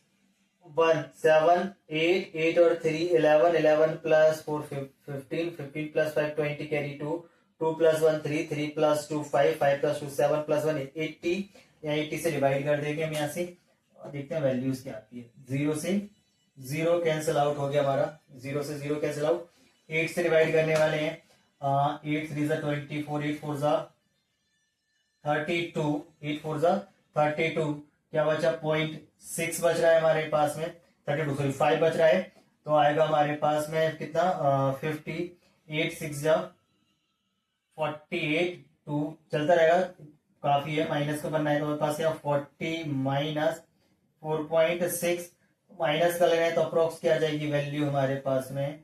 1 7 8 8 और 3 11 11 plus 4 15 15 plus 5 20 carry 2 2 plus 1 3 3 plus 2 5 5 plus 2 7 plus 1 80। यहाँ 80 से डिवाइड कर देंगे हम यहाँ से और देखते हैं वैल्यूज क्या आती है। 0 से 0 कैंसिल आउट हो गया हमारा, 0 से 0 कैंसिल आउट। 8 से डिवाइड करने वाले हैं 8 3 जा 24, 8 4 जा 32, 8 4 जा 32, क्या बचा 0.6 बच रहा है हमारे पास में, 32 सॉरी 5 बच रहा है। तो आएगा हमारे पास में कितना 50, 8 6 जा 48, 2 चलता रहेगा, काफी है। माइनस का बनना है तो हमारे पास क्या 40 माइनस 4.6 माइनस का लगाए तो अप्रोक्स क्या आ जाएगी वैल्यू हमारे पास में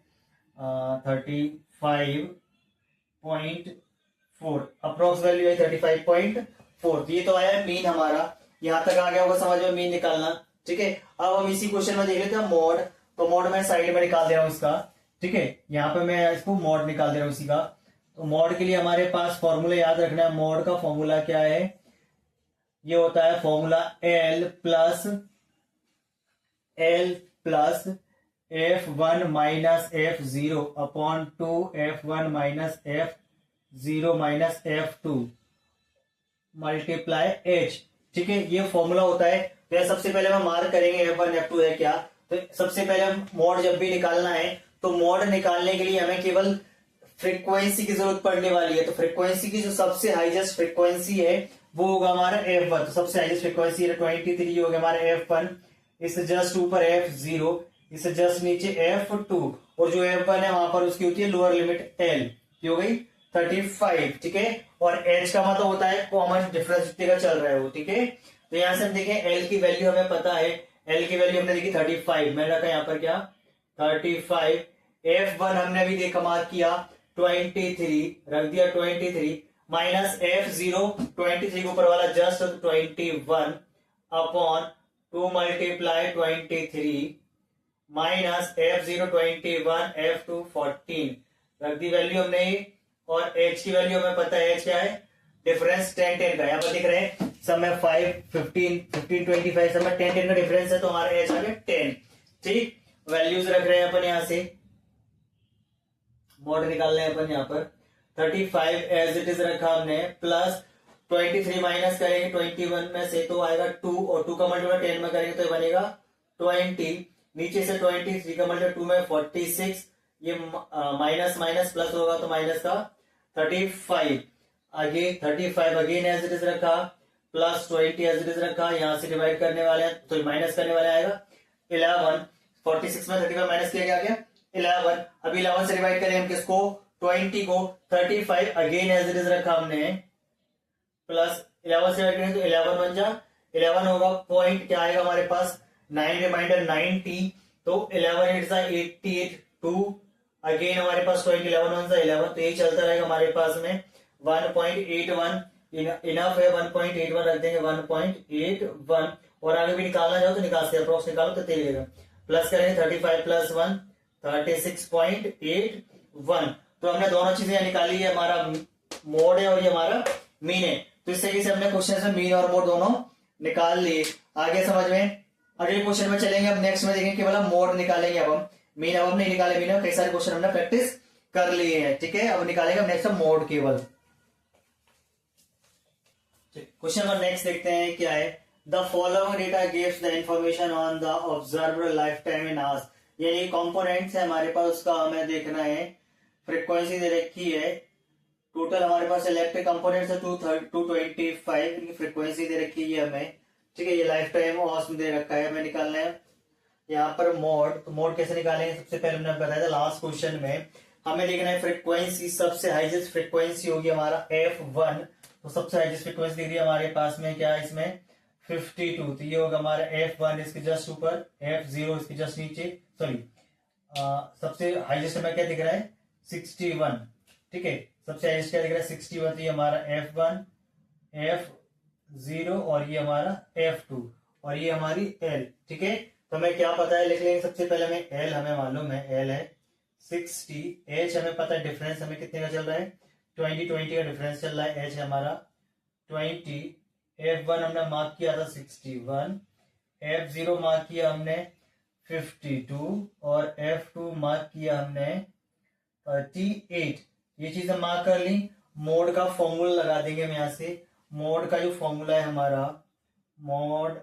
35.4, अप्रोक्स वैल्यू है 35.4। ये तो आया मीन हमारा, यहां तक आ गया होगा समझ में मीन निकालना। ठीक है, अब हम इसी क्वेश्चन में देख लेते हैं मोड। तो मोड मैं साइड में निकाल दे रहा हूं इसका। ठीक है, यहाँ पे मैं इसको मोड निकाल दे रहा हूं इसी का। तो मोड के लिए हमारे पास फॉर्मूला याद रखना है। मोड का फॉर्मूला क्या है, ये होता है formula L plus F1 minus F0 upon 2 F1 minus F0 minus F2 multiply H। ठीक है, ये फॉर्मूला होता है। तो सबसे पहले हम मार्क करेंगे F1 F2 है क्या। तो सबसे पहले हम मोड जब भी निकालना है तो मोड निकालने के लिए हमें केवल फ्रीक्वेंसी की जरूरत पड़ने वाली है। तो फ्रीक्वेंसी की जो सबसे हाईएस्ट फ्रीक्वेंसी है वो होगा हमारा F1। तो सबसे हाईएस्ट फ्रीक्वेंसी 23 हो गया हमारा F1, इससे जस्ट ऊपर F0, इससे जस्ट नीचे F2 और जो F1 है वहां पर उसकी होती है लोअर लिमिट L, की हो गई 35। ठीक है, और H का मतलब होता है कॉमन डिफरेंस का चल रहा है वो। ठीक है, तो यहां से हम देखें L की वैल्यू हमें पता है, L की वैल्यू हमने देखी 35, मैंने रखा यहाँ पर क्या 35। F1 हमने अभी देखा मार्क किया 23, रख दिया 23 माइनस F0 23 के ऊपर वाला just 21 upon 2 multiply 23 minus F0 21 F2 14, रख दी वैल्यू हमने। और H की वैल्यू हमें पता है H क्या है, डिफरेंस 10 10 का, यहाँ पर दिख रहे हैं सब में 5 15 15 25 सब में 10 10 का डिफरेंस है, तो हमारा H आ गया 10। ठीक, वैल्यूज रख रहे हैं अपन यहाँ से, मोड निकालने हैं अपन यहाँ पर 35 एज इट इज रखा हमने प्लस 23 माइनस करेंगे 21 में से तो आएगा 2 और 2 का मल्टीप्लाई 10 में करेंगे तो बनेगा 20, नीचे से 23 का मल्टीप्लाई 2 में 46, ये माइनस माइनस प्लस होगा तो माइनस का 35, आगे 35 अगेन एज इट इज रखा प्लस 20 एज इट इज रखा, यहां से डिवाइड करने वाले हैं तो माइनस करने वाले आएगा 11, 46 में 35 माइनस किया गया 11। अभी 11 से डिवाइड करें हम किसको 20 को 35 अगेन एज इट इज रखा हमने, प्लस 11 से ऐड करें तो 11 बन जा, 11 होगा पॉइंट क्या आएगा हमारे पास, 9 रिमाइंडर 90, तो 11 8 सा 88, 2 अगेन हमारे पास 20, 11 1 सा 11, तो यही चलता रहेगा हमारे पास में 1.81 इनफ है, 1.81 रख देंगे, 1.81, और आगे भी निकालना चाहो तो निकाल सकते, अप्रोक्स निकालो तो तेज, प्लस करेंगे 35 प्लस 1 36.81, तो हमने दोनों चीजें निकाली है, हमारा मोड है और ये हमारा मीन है, तो इस तरीके से हमने क्वेश्चन में मीन और मोड दोनों निकाल लिए। आगे समझ में, अगले क्वेश्चन में चलेंगे, अब नेक्स्ट में देखेंगे केवल हम मोड निकालेंगे, अब हम मीन अब हम नहीं निकाले, मीन कई सारे क्वेश्चन हमने प्रैक्टिस कर लिए हैं, ठीक है, अब निकालेंगे हम नेक्स्ट मोड केवल। क्वेश्चन नंबर नेक्स्ट देखते हैं क्या है, the following data gives the information on the observed life time in hours, यानी कंपोनेंट्स है हमारे पास, उसका हमें देखना है, फ्रीक्वेंसी दे रखी है, टोटल हमारे पास इलेक्ट्रिक कंपोनेंट्स है 225, इनकी फ्रीक्वेंसी दे रखी है हमें, ठीक है, ये लाइफ टाइम ऑस में दे रखा है, हमें निकालना है यहाँ पर मोड, तो मोड कैसे निकालेंगे, सबसे पहले हमने बताया था लास्ट क्वेश्चन में, हमें देखना है फ्रीक्वेंसी, सबसे हाईएस्ट फ्रीक्वेंसी होगी हमारा F1, तो सबसे हाईएस्ट फ्रीक्वेंसी दिख रही है हमारे पास में क्या है इसमें 52, तो ये होगा हमारा F1, इसके जस्ट ऊपर, F0 इसके जस्ट नीचे, सॉरी सबसे हाईएस्ट हमें क्या दिख रहा है 61, ठीक है, सबसे हाईएस्ट क्या दिख रहा है 61, तो ये हमारा F1, F0 और ये हमारा F2 और ये हमारी L, ठीक है, तो हमें क्या पता है लिख लेंगे, सबसे पहले हमें L हमें मालूम है, L है 60, H हमें पता है, डिफरेंस हमें कितने का चल रहा है 20 का डिफरेंस चल रहा है, H हमारा 20, F1 हमने मार्क किया था 61, F0 मार्क किया हमने 52 और F2 मार्क किया हमने 38, ये चीज हम मार्क कर ली। मोड का फॉर्मूला लगा देंगे हम यहाँ से, मोड का जो फॉर्मूला है हमारा, मोड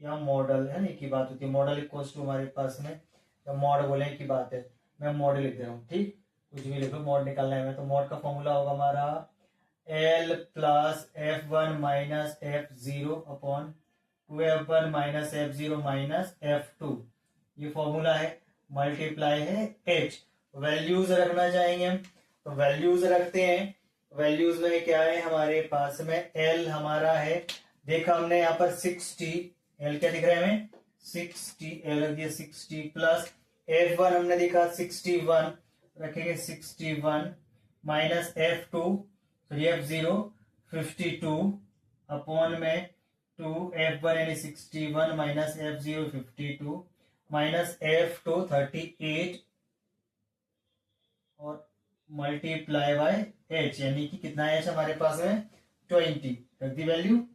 या मॉडल है ना, एक ही बात होती है, मॉडल इक्वल्स टू हमारे पास में, या मॉड बोले की बात है, मैं मॉडल लिख दे रहा हूँ, ठीक, कुछ भी लिखो, मॉड निकालना है हमें, तो मॉड का फॉर्मूला होगा हमारा L plus F1 minus F0 upon 2F1 minus F0 minus F2, ये फॉर्मूला है, मल्टीप्लाई है H, वैल्यूज रखना चाहेंगे हम, तो वैल्यूज रखते हैं, वैल्यूज में क्या है हमारे पास में, L हमारा है, देखा हमने यहाँ पर 60, L क्या दिख रहा है हमें 60, L रख दिया 60 प्लस F1 हमने देखा 61, रखेंगे 61 minus F2, sorry F0 52 upon में 2F1 यानी 61 माइनस F0 52 माइनस F2 38 और मल्टीप्लाई बाय H, यानी कि कितना H हमारे पास में 20, रख दी वैल्यू,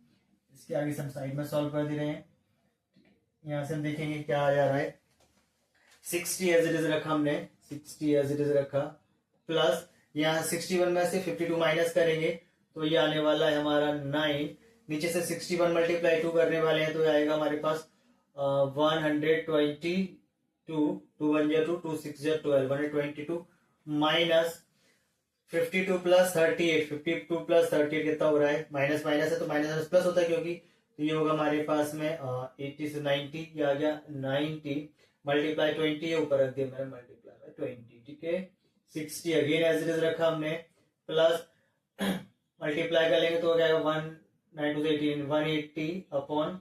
इसके आगे हम साइड में सॉल्व कर दे रहे हैं, यहां से हम देखेंगे क्या आ जा रहा है, 60 एज इट इज रखा हमने, 60 एज इट इज रखा, प्लस यहाँ 61 में से 52 माइनस करेंगे तो ये आने वाला है हमारा 9, नीचे से 61 मल्टीप्लाई 2 करने वाले हैं तो ये आएगा हमारे पास 122, 2 1 जा 2, 2 6 जा 12, 122 माइनस 52 प्लस 38, 52 प्लस 38 कितना हो रहा है, माइनस माइनस है तो माइनस प्लस होता है, क्योंकि तो ये होगा हमारे पास में 80 से 90, ये आ गया 90 मल्टीप्लाई 20 है, ऊपर रख दिया मैंने मल्टीप्लाई बाय 20, ठीक है, 60 अगेन एज इट इज रखा हमने, प्लस मल्टीप्लाई कर लेंगे तो हो जाएगा 192 से 18, 180 अपॉन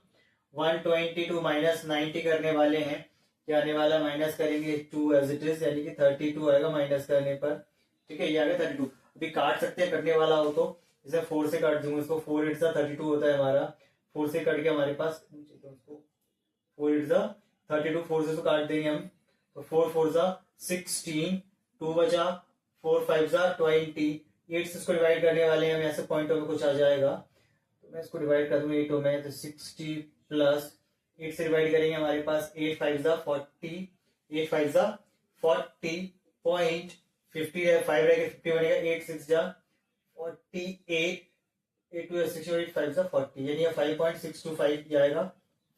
122 माइनस 90 करने वाले हैं, क्या आने वाला माइनस करेंगे 2 एज इट इज, यानी कि 32 आएगा माइनस करने पर, ठीक है, ये आ गया 32, अभी काट सकते हैं कटने वाला हो तो, इसे 4 से काट दूंगा, इसको 4 8 32 होता है हमारा, 4 से कट के हमारे पास, उसको 4 8 32, 4 से तो काट देंगे हम, तो 4 4 16, 2 बचा, 4 5 20, 8 से इसको डिवाइड करने वाले हैं हम, ऐसे पॉइंटों में कुछ आ जाएगा, तो मैं इसको डिवाइड कर दूंगा 8 में, तो 60 प्लस 8 से डिवाइड करेंगे हमारे पास 8 5 40, 8 5 40 पॉइंट 50 5 रहेगा 50 बनेगा, 8 6 48, 8 2 6 8 5 40, यानी 5.625 आएगा,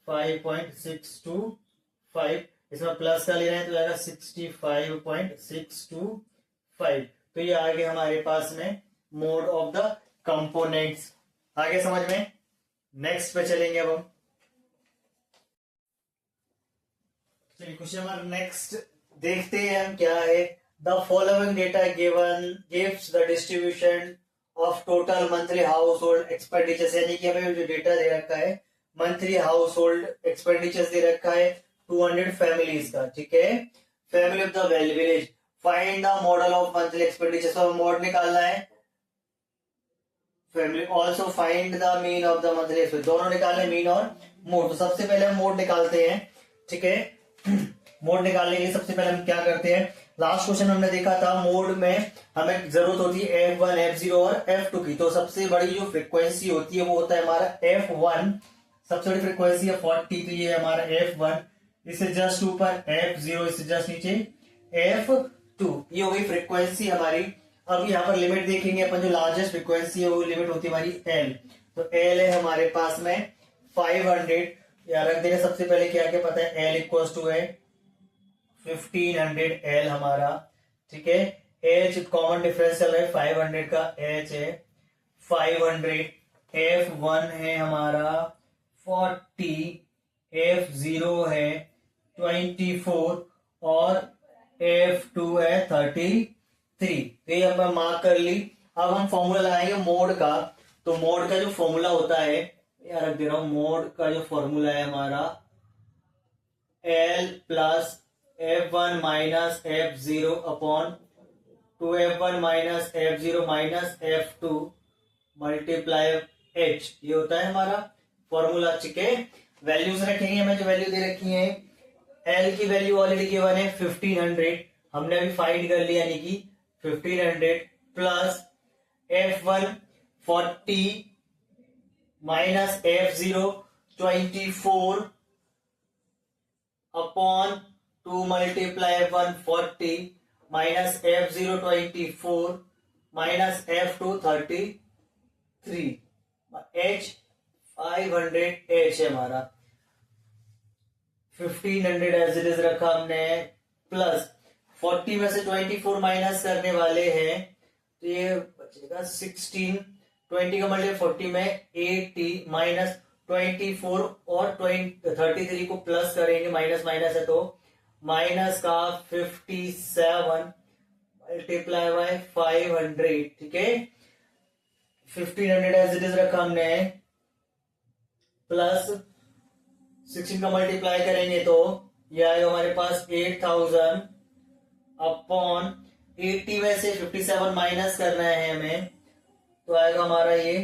5.625, इसमें प्लस का ले रहे हैं तो आएगा 65.625, तो ये आगे हमारे पास में मोड ऑफ द कंपोनेंट्स, आगे समझ में, नेक्स्ट पे चलेंगे अब हम, चलिए क्वेश्चन नंबर नेक्स्ट देखते हैं हम क्या है, the following data given gives the distribution of total monthly house hold expenditures, यानी कि हमें जो डेटा दे रखा है मंथली हाउस होल्ड एक्सपेंडिचर्स दे रखा है 200 फैमिलीज का, ठीक है, family of the village. Find the model of monthly expenditures, तो मॉड निकालना है family. Also find the mean of the monthly expenditure, दोनों निकालने मीन और मोड। तो सबसे पहले हम मोड निकालते हैं, ठीक है। मोड निकालने के लिए सबसे पहले हम क्या करते हैं, लास्ट क्वेश्चन हमने देखा था मोड में हमें जरूरत होती है F1, F0 और F2 की। तो सबसे बड़ी जो फ्रीक्वेंसी होती है वो होता है हमारा F1, सबसे बड़ी फ्रीक्वेंसी है 40, तो ये हमारा F1, इससे जस्ट ऊपर F0, इससे जस्ट नीचे F2, ये हो गई फ्रीक्वेंसी हमारी। अब यहाँ पर लिमिट देखेंगे अपन, जो लार्जेस्ट फ्रीक्वेंसी है वो लिमिट होती है हमारी L, तो L है हमारे पास में 500, या रख देंगे सबसे पहले क्या क्या पता है, L इक्वल टू है 1500 L हमारा, ठीक है। H कॉमन डिफरेंशियल है 500 का, H है 500, F1 है हमारा 40, F0 है 24 और F2 है 33। तो ये अपन मार्क कर ली। अब हम फॉर्मूला लगाएंगे मोड का, तो मोड का जो फॉर्मूला होता है, यार रख दे रहा हूं, मोड का जो फॉर्मूला है हमारा L plus F1 minus F0 upon 2F1 minus F0 minus F2 multiply H, ये होता है हमारा फॉर्मूला, ठीक है। वैल्यूज रखेंगे, हमें जो वैल्यू दे रखी है, L की वैल्यू ऑलरेडी गिवन है 1500, हमने अभी फाइंड कर लिया, यानी कि 1500 plus F1 40 minus F0 24 upon 2 multiply F1 40 minus F0 24 minus F2 33, H 500 H है हमारा, 1500 एज इट इज रखा हमने, प्लस 40 में से 24 माइनस करने वाले हैं, तो ये बचेगा 16, 20 का मल्टीप्लाई 40 में 80 माइनस 24 और 33 को प्लस करेंगे, माइनस माइनस है तो माइनस का 57 मल्टीप्लाई बाय 500, ठीक है। 1500 एज इट इज रखा हमने, प्लस 16 का मल्टीप्लाई करेंगे तो ये आएगा हमारे पास 8000 अपॉन 80 में से 57 माइनस करना है हमें, तो आएगा हमारा ये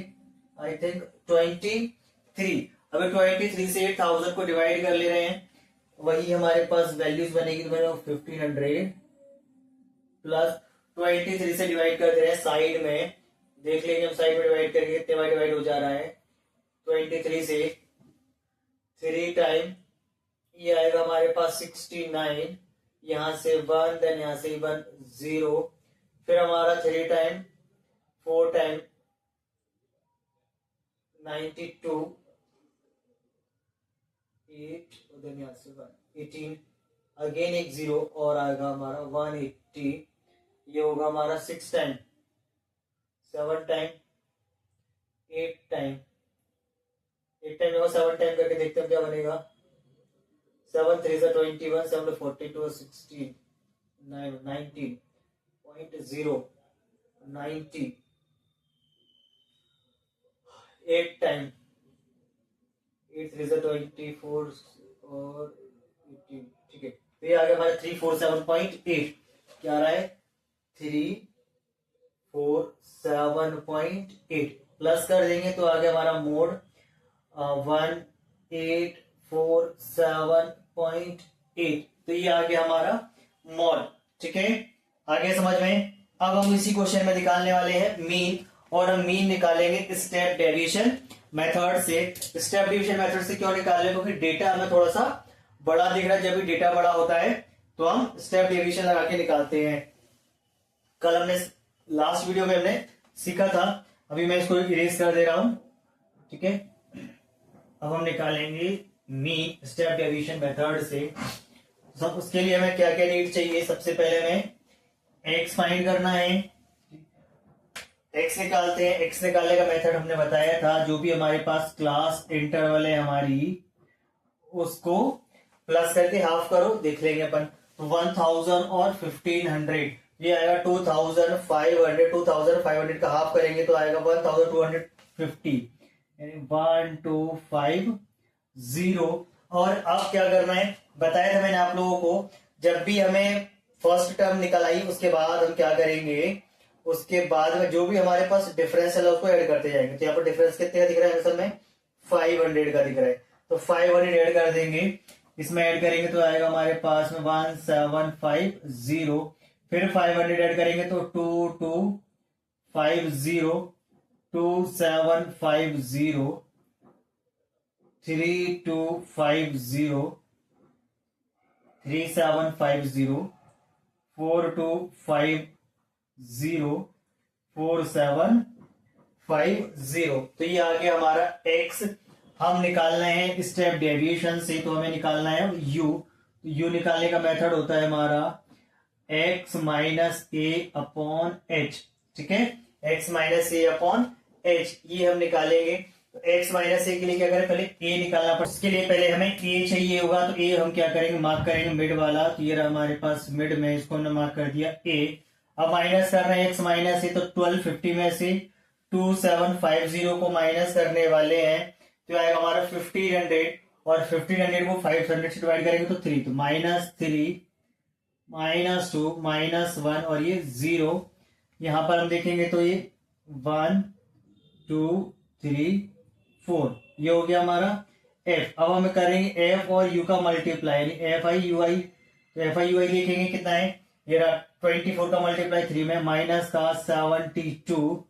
आई थिंक 23। अभी 23 से 8000 को डिवाइड कर ले रहे हैं, वही हमारे पास वैल्यूज बनेगी, तो 1500 प्लस 23 से डिवाइड कर दे रहे हैं, साइड में देख लेंगे हम, साइड में डिवाइड करके कितने बार डिवाइड हो जा रहा है, 23 से 3 टाइम, ये आएगा हमारे पास 69, यहां से 1, देन यहां से 1 0, फिर हमारा 3 टाइम 4 टाइम 92 8, देन यहां से 1 18, अगेन एक 0 और आएगा हमारा 180, ये होगा हमारा 6 टाइम 7 टाइम 8 टाइम 8 टाइम होगा, 7 टाइम करके देखते हैं क्या बनेगा, 7 3 से 21, 7 42 16 9 19.0 90 8 टाइम 8 3 से 24 और 18, ठीक है। तो ये आ गया हमारा 347.8, क्या आ रहा है 347.8, प्लस कर देंगे तो आ गया हमारा मोड 1847.8, तो ये आ गया हमारा मोड, ठीक है। आगे समझ में। अब हम इसी क्वेश्चन में निकालने वाले हैं मीन, और हम मीन निकालेंगे स्टेप डेविएशन मेथड से। स्टेप डेविएशन मेथड से क्यों निकालें, क्योंकि डेटा हमें थोड़ा सा बड़ा दिख रहा है, जब भी डेटा बड़ा होता है तो हम स्टेप डेविएशन लगा के निकालते हैं। कल हमने लास्ट वीडियो में हमने सीखा था, अभी मैं इसको इरेज कर दे रहा हूं, ठीक है। अब हम निकालेंगे मीन स्टेप डेविएशन मेथड से। सब उसके लिए हमें क्या क्या नीड चाहिए, सबसे पहले हमें एक्स फाइंड करना है, एक्स निकालते हैं। एक्स निकालने का मेथड हमने बताया था, जो भी हमारे पास क्लास इंटरवल है हमारी, उसको प्लस करके हाफ करो, देख लेंगे अपन। 1000 और 1500, ये आएगा 2500 का हाफ करेंगे तो आएगा 1250, यानी 1250। और अब क्या करना है, बताया था मैंने आप लोगों को, जब भी हमें फर्स्ट टर्म निकल आई उसके बाद हम क्या करेंगे, उसके बाद में जो भी हमारे पास डिफरेंस है उसको ऐड करते जाएंगे। तो यहाँ पर डिफरेंस कितने का दिख रहा है असल में, 500 का दिख रहा है, तो 500 ऐड कर देंगे। इसमें ऐड करेंगे तो आएगा हमारे पास में 1750, फिर 500 ऐड करेंगे तो 2250, 2750, 3250, 3750, 4250, 4750। तो ये आ गया हमारा x। हम निकालना है स्टेप डेविएशन से, तो हमें निकालना है u। u निकालने का मेथड होता है हमारा x माइनस ए अपॉन एच। ठीक है, x माइनस ए अपॉन एच, ये हम निकालेंगे। तो x माइनस ए के लिए क्या करें, पहले a निकालना पड़ेगा। उसके लिए पहले हमें a चाहिए होगा, तो a हम क्या करेंगे, मार्क करेंगे मिड वाला। तो ये रहा हमारे पास मिड में, इसको हमने मार्क कर दिया a। अब माइनस कर रहे हैं x माइनस ए, तो 1250 में से 2750 को माइनस करने वाले हैं, तो आएगा हमारा 1500, और 1500 को 500 से डिवाइड करेंगे तो 3, तो -3, -2, -1 और ये 0। यहां पर हम देखेंगे तो ये 1 2 3 4, ये हो गया हमारा f। अब हम करेंगे f और u का मल्टीप्लाई, यानी एफ आई यू आई। तो एफ आई यू आई देखेंगे कितना है, ये रहा 24 का मल्टीप्लाई 3 में, माइनस का 72,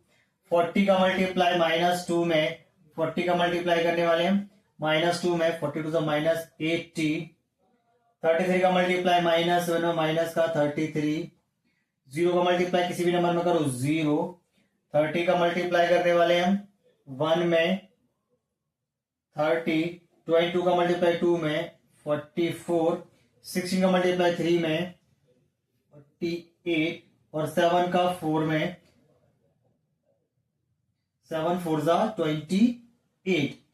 40 का मल्टीप्लाई -2 में, 40 का मल्टीप्लाई करने वाले हम -2 में, 42 का -80, 33 का मल्टीप्लाई -1 में, माइनस का 33, 0 का मल्टीप्लाई किसी भी नंबर में करो 0, 30 का मल्टीप्लाई करने वाले हम 1 में 30, 22 का मल्टीप्लाई 2 में 44, 16 का मल्टीप्लाई 3 में 48, और 7 का 4 में, 7 4 जा 28। तो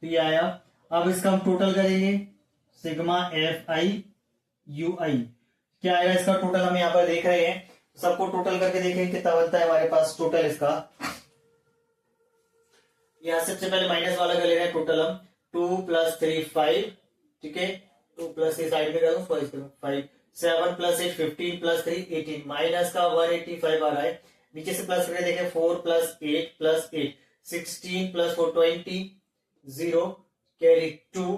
ये आया। अब इसका हम टोटल करेंगे, सिग्मा एफ आई यू आई, क्या आएगा इसका टोटल, हम यहाँ पर देख रहे हैं। सबको टोटल करके देखेंगे कितना बनता है हमारे पास टोटल इसका। यहाँ सबसे पहले माइनस वाला कर ले रहे हैं टोटल हम, 2 + 3 5, ठीक है, 2 + 3 साइड में कर दूं, 5, 7 + 8 15 + 3 18, माइनस का 185 आ रहा है। नीचे से प्लस करके देखें, 4 + 8 + 8 16 + 4 20, 0 कैरी 2,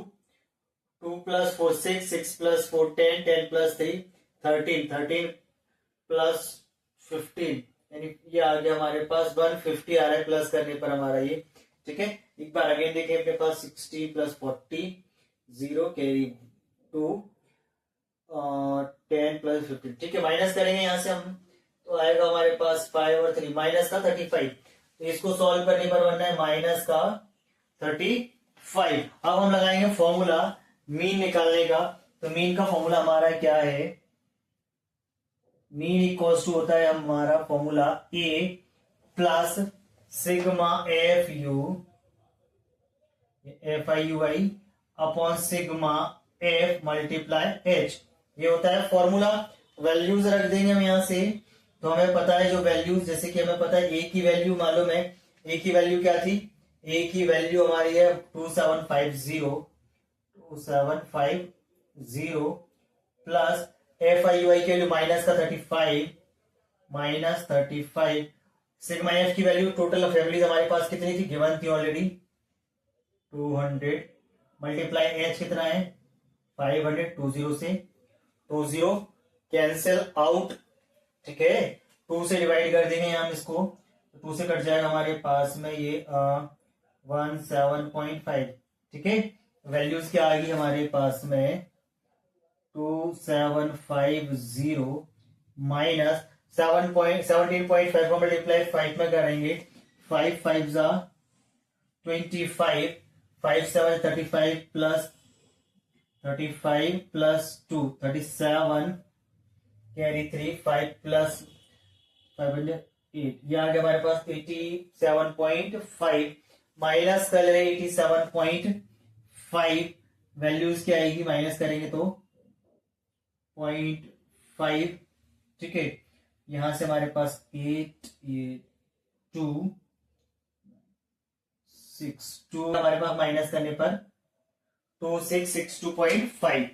2 + 4 6, 6 + 4 10, 10 + 3 13, 13 + 15, यानी ये आ गया हमारे पास 150 आ रहा है प्लस करने पर हमारा ये। ठीक है, एक बार अगेन देखिए अपने पास 60 + 40, 0 कैरी 2, 10 + 15। ठीक है, माइनस करेंगे यहां से हम, तो आएगा हमारे पास 5 और 3, माइनस का 35। तो इसको सॉल्व करने पर बनना है माइनस का 35। अब हम लगाएंगे फॉर्मूला मीन निकालने का। तो मीन का फॉर्मूला हमारा क्या है, मीन इक्वल्स टू होता है हमारा formula a plus sigma F I U I upon sigma F multiply H, ये होता है फॉर्मूला। वैल्यूज रख देंगे हम यहां से, तो हमें पता है जो वैल्यूज, जैसे कि हमें पता है ए की वैल्यू मालूम है। ए की वैल्यू क्या थी, ए की वैल्यू हमारी है 2750 प्लस एफ आई यू आई की वैल्यू माइनस का 35, -35। सिग्मा एफ की वैल्यू टोटल फैमिलीज हमारे पास कितनी थी, गिवन थी ऑलरेडी 200, मल्टीप्लाई एच कितना है 500, 20 से 20 कैंसिल आउट। ठीक है, 2 से डिवाइड कर देंगे हम इसको, तो 2 से कट जाएगा हमारे पास में ये 17.5। ठीक है, वैल्यूज क्या आ गई हमारे पास में 2750 माइनस 17.5 को मल्टीप्लाई 5 में करेंगे, 5 5 जा 25, 5 7 35 प्लस 35 प्लस 2 37 कैरी 3 5 प्लस 508, ये आ गया हमारे पास 87.5 माइनस कर रहे 87.5। वैल्यूज क्या आएगी, माइनस करेंगे तो 0.5। ठीक है, यहां से हमारे पास 8 ये 2 6 2 हमारे पास माइनस करने पर 2662.5।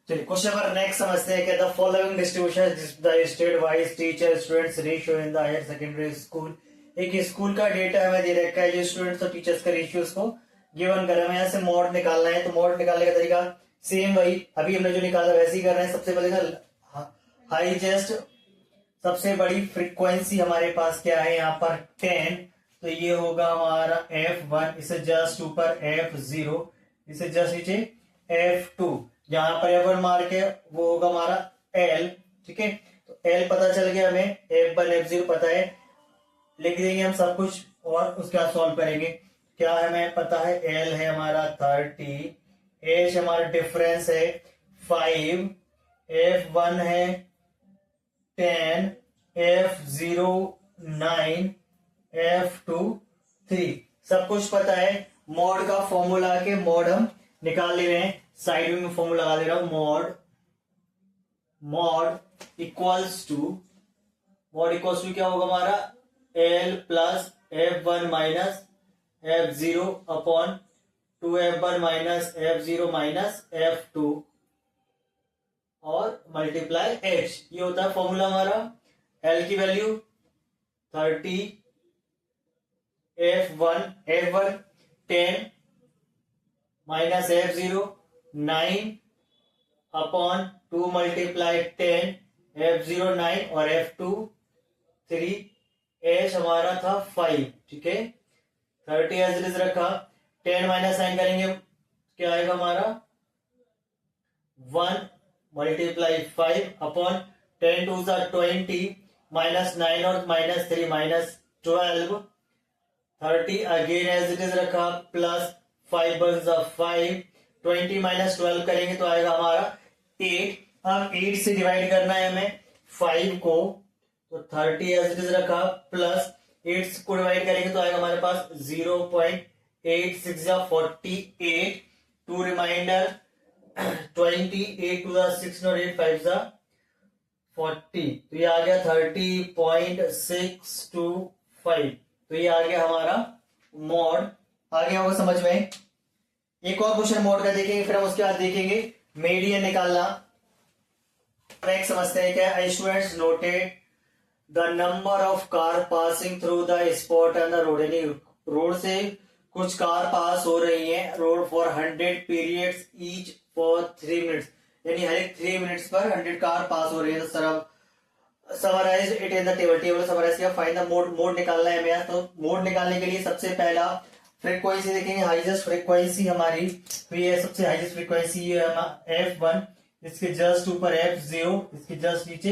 चलिए क्वेश्चन नंबर नेक्स्ट समझते हैं कि the following distribution the state wise teacher students ratio in the higher secondary school. एक स्कूल का डेटा हमें दे रखा है, जो स्टूडेंट्स और टीचर्स का रेशियो उसको गिवन कर हमें यहाँ से मोड निकालना है। तो मोड निकालने का तरीका सेम वही अभी हमने जो निकाला वैसे ही कर रहे हैं। सबसे पहले ना हाईएस्ट सबसे बड़ी फ्रीक्वेंसी हमारे पास क्या है यहाँ पर 10, तो ये होगा हमारा F1, इसे जस्ट ऊपर F0, इसे जस्ट नीचे F2, जहां पर F1 मार के वो होगा हमारा L। ठीक है, तो L पता चल गया हमें, F1 F0 पता है, लिख देंगे हम सब कुछ और उसके बाद सॉल्व करेंगे। क्या हमें पता है, L है हमारा 30, H हमारा डिफरेंस है 5, F1 है 10, F0 9, F2 3, सब कुछ पता है। मॉड का फॉर्मूला के मोड हम निकाल ले रहे हैं, साइड में फॉर्मूला लगा दे रहा हूं। मॉड इक्वल्स टू क्या होगा हमारा L plus F1 minus F0 upon 2F1 minus F0 minus F2 और मल्टीप्लाई H। ये होता है फॉर्मूला हमारा। L की value 30, F1 10 minus F0 9 upon 2 multiply 10, F0 9 और F2 3, H हमारा था 5। ठीक है, 30 एज इट इज रखा, 10 माइनस 9 करेंगे क्या आएगा हमारा 1 मल्टीप्लाई 5 अपॉन 10 टू 20 माइनस 9 और minus 3 minus 12, 30 again as it is रखा प्लस 5 बन 5, 20 माइनस 12 करेंगे तो आएगा हमारा 8। अब 8 से डिवाइड करना है हमें 5 को, तो 30 एज इट इज रखा प्लस 8 को डिवाइड करेंगे तो आएगा हमारे पास 0.86 या 48, 2 रिमाइंडर 20, 8 टू 6 और 8 5 जा 40, तो ये आ गया 30.625। तो ये आ गया हमारा मॉड। आ गया होगा समझ में। एक और क्वेश्चन मोड का देखेंगे, फिर हम उसके बाद देखेंगे मीडियन निकालना। नेक्स्ट समझते हैं क्या, students noted the number of car passing through the spot on the road. यानी रोड से कुछ कार पास हो रही हैं, road for 100 periods each for 3 minutes, यानी हर एक 3 मिनट्स पर 100 कार पास हो रही है। तो summarise it in the table summarise किया। फाइंड द मोड निकालना है हमें। तो मोड निकालने के लिए सबसे पहला फ्रीक्वेंसी देखेंगे, हाईएस्ट फ्रीक्वेंसी हमारी ये सबसे हाईएस्ट फ्रीक्वेंसी ये F1, इसके जस्ट ऊपर F0, इसके जस्ट नीचे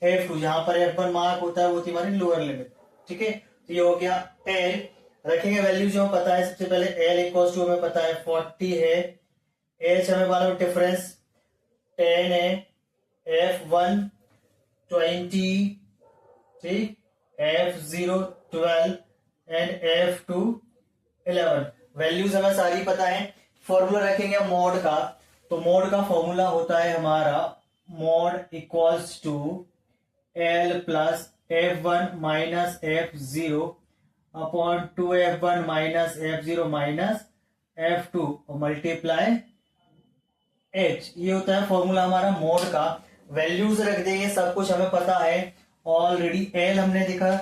F2, जहां पर F1 मार्क होता है वो होती है हमारी लोअर लिमिट। ठीक है, तो ये हो गया L। रखेंगे वैल्यू जो पता है, सबसे पहले L इक्वल टू हमें पता है 40 है, H हमें मालूम डिफरेंस 10 है, F1 20, ठीक, F0 12 एंड F2 11। वैल्यूज हमें सारी पता है। फॉर्मूला रखेंगे मोड का, तो मोड का फॉर्मूला होता है हमारा mode equals to L plus F1 minus F0 upon 2F1 minus F0 minus F2 और मल्टीप्लाई H। ये होता है फॉर्मूला हमारा मोड का। वैल्यूज रख देंगे, सब कुछ हमें पता है ऑलरेडी। L हमने देखा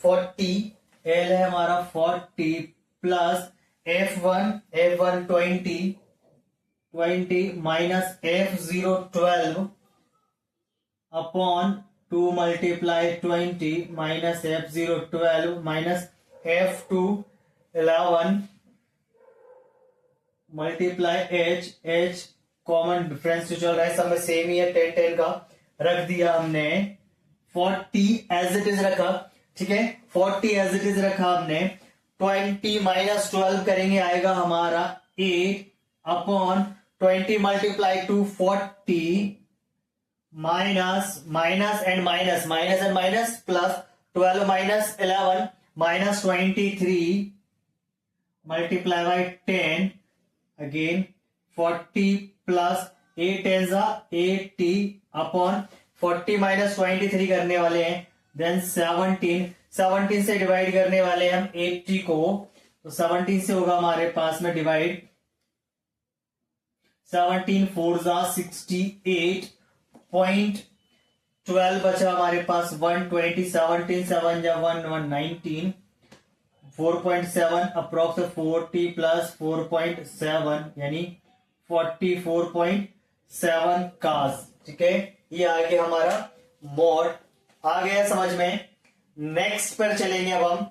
40, L है हमारा 40 plus F1 20 minus F0 12 upon 2 multiply 20 minus F0 12 minus F2 11 multiply H common difference जो चल रहा है सब में सेम ही है, 10 का रख दिया हमने। 40 एज इट इज रखा, ठीक है, 40 एज इट इज रखा हमने। 20 माइनस 12 करेंगे आएगा हमारा 8 upon 20 multiply two 40 minus and minus plus 12 minus 11 minus 23 multiply by 10 again 40 plus 8 ऐसा 80 अपॉन 40 माइनस 23 करने वाले हैं, देन 17 से डिवाइड करने वाले हैं हम 80 को, तो 17 से होगा हमारे पास में डिवाइड, 17 4 जा 68.12 बचा हमारे पास 120, 17 7 जा 119, 4.7 अप्रोक्स 40 प्लस 4.7 यानी 44.7 कास। ठीक है, ये आ गया हमारा मोड, आ गया समझ में। नेक्स्ट पर चलेंगे अब हम।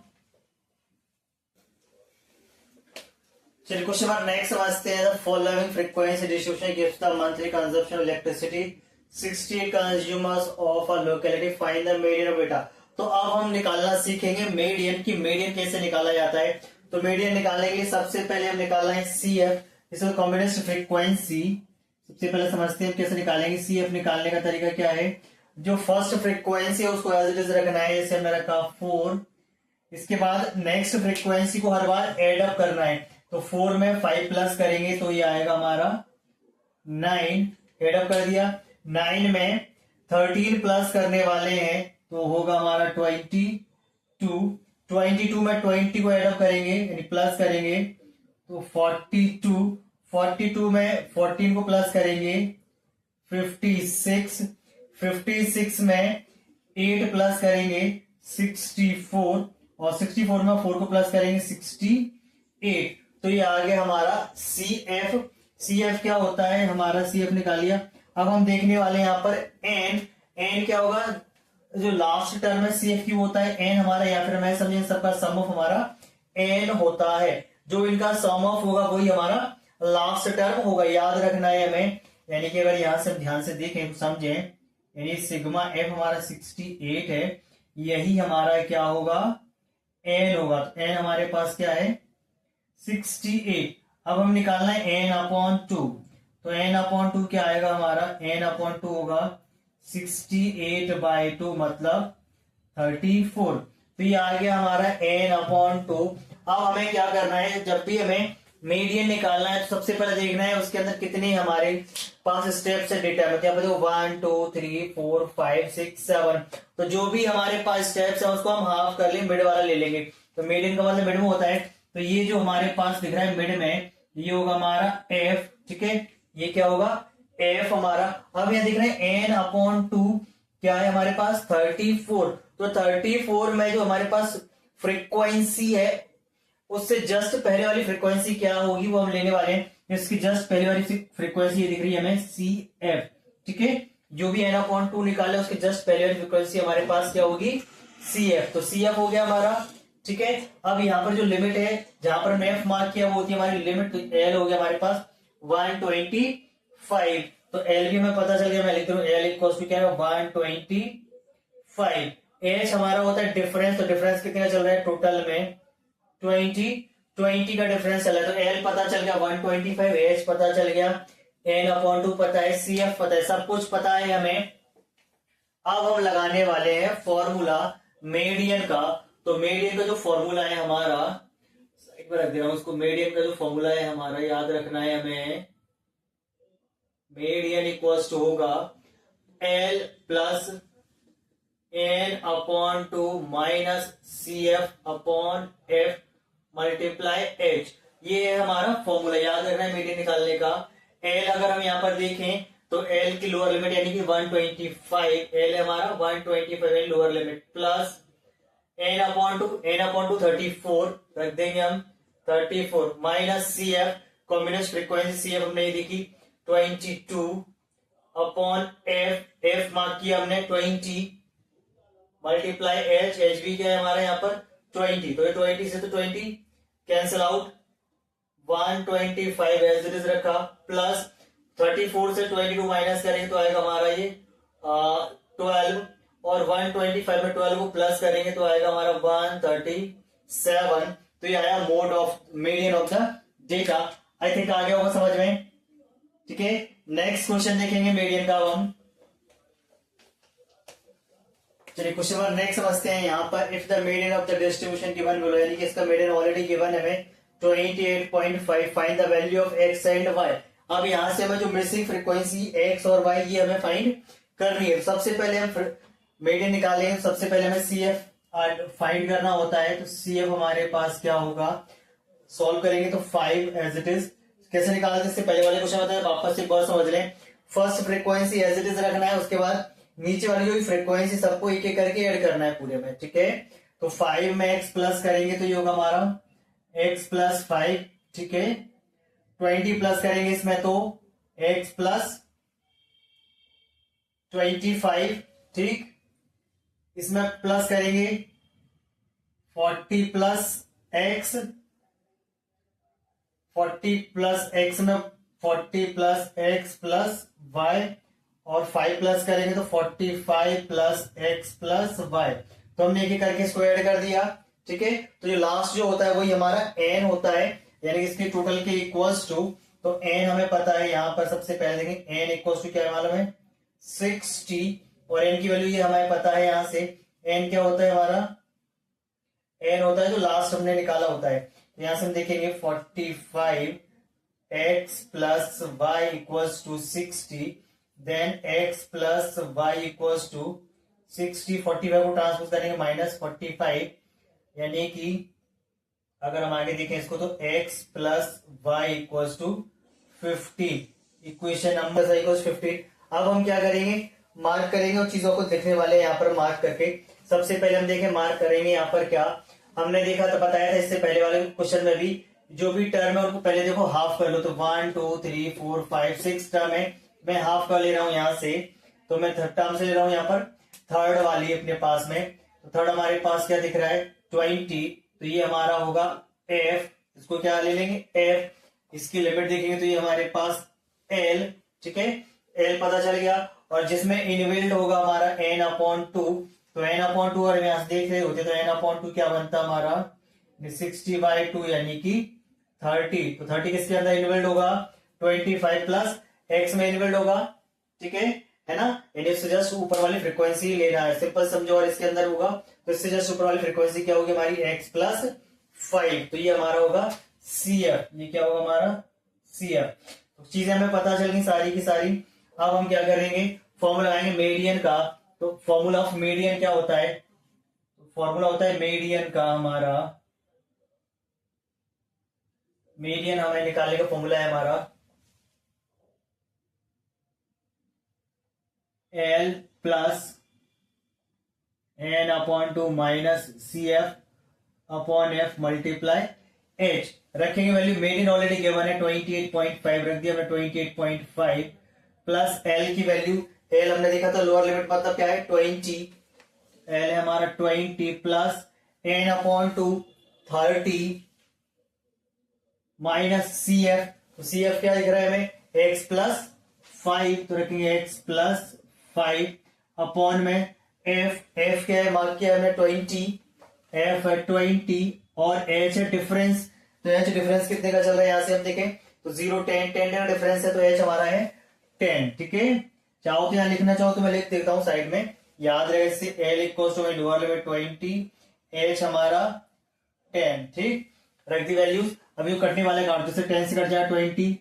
चलिए क्वेश्चन नंबर नेक्स्ट समझते हैं। Following frequency distribution gives the monthly consumption of electricity 60 consumers of a locality, find the median of beta. तो अब हम निकालना सीखेंगे मीडियन की, मीडियन कैसे निकाला जाता है। तो मीडियन निकालने के लिए सबसे पहले हम निकालना है CF, इसको कॉम्बिनेशन फ्रीक्वेंसी। सबसे पहले समझते हैं कैसे निकालेंगे। CF निकालने का तरीका क्या है, जो फर्स्ट फ्रीक्वेंसी है उसको एज इट इज रखना है, जैसे हमने रखा 4। इसके बाद नेक्स्ट फ्रीक्वेंसी को हर बार एड अप करना है, तो 4 में 5 प्लस करेंगे तो ये आएगा हमारा 9, एड अप कर दिया। 9 में 13 प्लस करने वाले हैं तो होगा हमारा 22। 22 में 20 को एड अप करेंगे यानी प्लस करेंगे तो 42। 42 में 14 को प्लस करेंगे 56। 56 में 8 प्लस करेंगे 64, और 64 में 4 को प्लस करेंगे 68। तो ये आ गया हमारा CF। CF क्या होता है, हमारा CF निकाल लिया। अब हम देखने वाले हैं यहाँ पर N क्या होगा, जो लास्ट टर्म है CF की होता है N हमारा, या फिर मैं समझे सबका सम ऑफ हमारा N होता है, जो इनका सम ऑफ होगा वही हमारा लास्ट टर्म होगा, याद रखना है हमें। यानी कि अगर यहां से ध्यान से देखें तो समझें, यानी सिग्मा F हमारा 68 है, यही हमारा क्या होगा N होगा। तो N हमारे पास क्या है 68। अब हम निकालना है N अपॉन 2, तो N अपॉन 2 क्या आएगा हमारा, N अपॉन 2 होगा 68/2 मतलब 34। तो ये आ गया हमारा N अपॉन 2। अब हमें क्या करना है, जब भी हमें मीडियन निकालना है तो सबसे पहले देखना है उसके अंदर कितने हमारे पास स्टेप्स है डेटा में। क्या बताओ 1 2 3 4 5 6 7, तो जो भी हमारे पास स्टेप्स है उसको हम हाफ कर लेंगे, मिड वाला ले लेंगे। तो मीडियन का मतलब मिड में होता है, तो ये जो हमारे पास दिख रहा है मिड में, ये होगा हमारा F। ठीक है, ये क्या होगा F हमारा। अब यहाँ दिख रहे हैं N अपॉन 2 क्या है हमारे पास 34। तो 34 में जो हमारे पास फ्रीक्वेंसी है उससे जस्ट पहले वाली फ्रीक्वेंसी क्या होगी वो हम लेने वाले हैं। इसकी जस्ट पहले वाली फ्रीक्वेंसी ये दिख रही है हमें CF। ठीक है, जो भी N अपॉन 2 निकाले उसकी जस्ट पहले वाली फ्रीक्वेंसी हमारे पास क्या होगी CF। तो CF हो गया हमारा। ठीक है, अब यहाँ पर जो लिमिट है जहां पर हमने F मार्क किया वो होती है हमारी लिमिट, तो L हो गया हमारे पास 125। तो L भी हमें पता चल गया, मैं लिख रहा हूँ L इक्वल्स टू क्या है 125। H हमारा होता है डिफरेंस, तो डिफरेंस कितना चल रहा है टोटल में 20 का डिफरेंस चल रहा है। तो L पता चल गया 125, H पता चल गया, N अपॉन 2 पता है, CF पता है, सब कुछ पता है हमें। अब हम लगाने वाले हैं फॉर्मूला मीडियन का। तो मीडियन का जो फॉर्मूला है हमारा, एक बार रख दे रहा हूं उसको, मीडियन का जो फॉर्मूला है हमारा याद रखना है हमें। मीडियन इक्वल्स टू होगा L plus N upon 2 minus CF upon F multiply H। ये है हमारा फॉर्मूला, याद रखना है मीडियन निकालने का। L अगर हम यहाँ पर देखें तो L की लोअर लिमिट यानी कि 125, L हमारा 125 lower limit, plus N upon 2 34 रख देंगे हम 34, minus CF combination frequency CF हमने देखी 22 अपॉन F मार्क किया हमने 20 मल्टीप्लाई H भी क्या है हमारा यहाँ पर 20। तो ये 20 से तो 20 cancel out, 125 as it is रखा, प्लस 34 से 22 माइनस करेंगे तो आएगा हमारा ये 12, और 125 में 12 को प्लस करेंगे तो आएगा हमारा 137। तो ये आया mode of median of the data. I think आ गया होगा समझ में। ठीक है, नेक्स्ट क्वेश्चन देखेंगे मीडियन का हम। चलिए क्वेश्चन नेक्स्ट समझते हैं। यहाँ पर if the median of the distribution given below, यानी कि इसका मीडियन ऑलरेडी गिवन है हमें, 28.5 find the value of X and Y. अब यहां से हमें जो मिसिंग फ्रीक्वेंसी एक्स और वाई ये हमें फाइंड करनी है। सबसे पहले हम मीडियन निकालेंगे। सबसे पहले हमें सी एफ फाइंड करना होता है। तो सी एफ हमारे पास क्या होगा, सॉल्व करेंगे तो 5 एज इट इज। कैसे निकालते, इससे पहले वाले क्वेश्चन बताया, वापस एक बार समझ लें। First frequency as it is रखना है, उसके बाद नीचे वाली जो फ्रीक्वेंसी सबको एक एक करके ऐड करना है पूरे में, ठीक है। तो 5 में एक्स प्लस करेंगे तो ये होगा हमारा एक्स प्लस 5, ठीक है। 20 प्लस करेंगे इसमें तो एक्स प्लस 25, ठीक। इसमें प्लस करेंगे 40 प्लस एक्स, 40 प्लस एक्स में 40 प्लस एक्स प्लस वाई, और 5 प्लस करेंगे तो 45 प्लस एक्स प्लस वाई। तो हमने एक एक करके इसको ऐड कर दिया, ठीक है। तो जो लास्ट जो होता है वही हमारा एन होता है, यानी कि इसके टोटल के इक्वल्स टू। तो एन हमें पता है, यहां पर सबसे पहले देखें एन इक्वल्स टू क्या मालूम है 60, और एन की वैल्यू ये हमें पता है। यहां से एन क्या होता है हमारा, एन होता है जो लास्ट हमने निकाला होता है। यहां से हम देखेंगे 45 X plus Y equals to 60, then X plus Y equals to 60, 45 को ट्रांसपोज करेंगे -45, यानी कि अगर हम आगे देखें इसको तो x plus Y equals to 15, equation number equals 15। अब हम क्या करेंगे, मार्क करेंगे और चीजों को देखने वाले यहाँ पर मार्क करके। सबसे पहले हम देखें मार्क करेंगे यहाँ पर क्या हमने देखा, तो बताया था इससे पहले वाले क्वेश्चन में भी, जो भी टर्म है उनको पहले देखो हाफ कर लो। तो 1 2 3 4 5 6 टर्म है, मैं हाफ कर ले रहा हूं यहां से। तो मैं थर्ड टर्म से ले रहा हूं यहाँ पर थर्ड वाली अपने पास में। तो थर्ड हमारे पास क्या दिख रहा है 20, तो ये हमारा होगा एफ, इसको क्या ले लेंगे एफ। इसकी लिमिट देखेंगे तो ये हमारे पास एल, ठीक है, एल पता चल गया। और जिसमें इनबिल्ट होगा हमारा n/2, तो n/2 और यहां से देख रहे होते तो n/2 क्या बनता हमारा 60/2 यानी कि 30। तो 30 किसके अंदर इनबिल्ट होगा 25 प्लस एक्स में इनबिल्ट होगा, ठीक है ना। इससे जस्ट ऊपर वाली फ्रीक्वेंसी लेना है, सिंपल समझो। और इसके अंदर होगा तो इससे जस्ट ऊपर वाली फ्रीक्वेंसी क्या होगी हमारी एक्स प्लस 5, तो ये हमारा होगा CF। ये क्या होगा हमारा CF। तो चीजें हमें पता चल गई सारी की सारी। अब हम क्या करेंगे, फॉर्मूला आएंगे मीडियन का। तो फॉर्मूला ऑफ मीडियन क्या होता है, तो फॉर्मूला होता है मीडियन का हमारा, मीडियन हमें निकालने का फॉर्मूला है हमारा L plus n/2 minus CF/F multiply H। रखेंगे वैल्यू, मीडियन ऑलरेडी गिवन है 28.5 रख दिया हमने 28.5 प्लस L की वैल्यू, L हमने देखा था लोअर लिमिट मतलब क्या है 20, L है हमारा 20 प्लस n/2 30 माइनस CF। तो CF क्या दिख रहा है हमें x प्लस 5, तो रखेंगे x प्लस 5 अपॉन में f क्या है मार्क किया हमने 20, f है 20 और h है डिफरेंस। तो h डिफरेंस कितने का चल रहा है यहां से हम देखें तो 0 10 का डिफरेंस है, तो h हमारा है 10, ठीक है। चाहो तो यहां लिखना चाहो तो मैं लिख देता हूं साइड में, याद रहे इससे L equals to lower limit 20, h हमारा 10, ठीक। रख दी वैल्यूज। अभी वो कटने वाले काट, जैसे 10 से कट जाए 20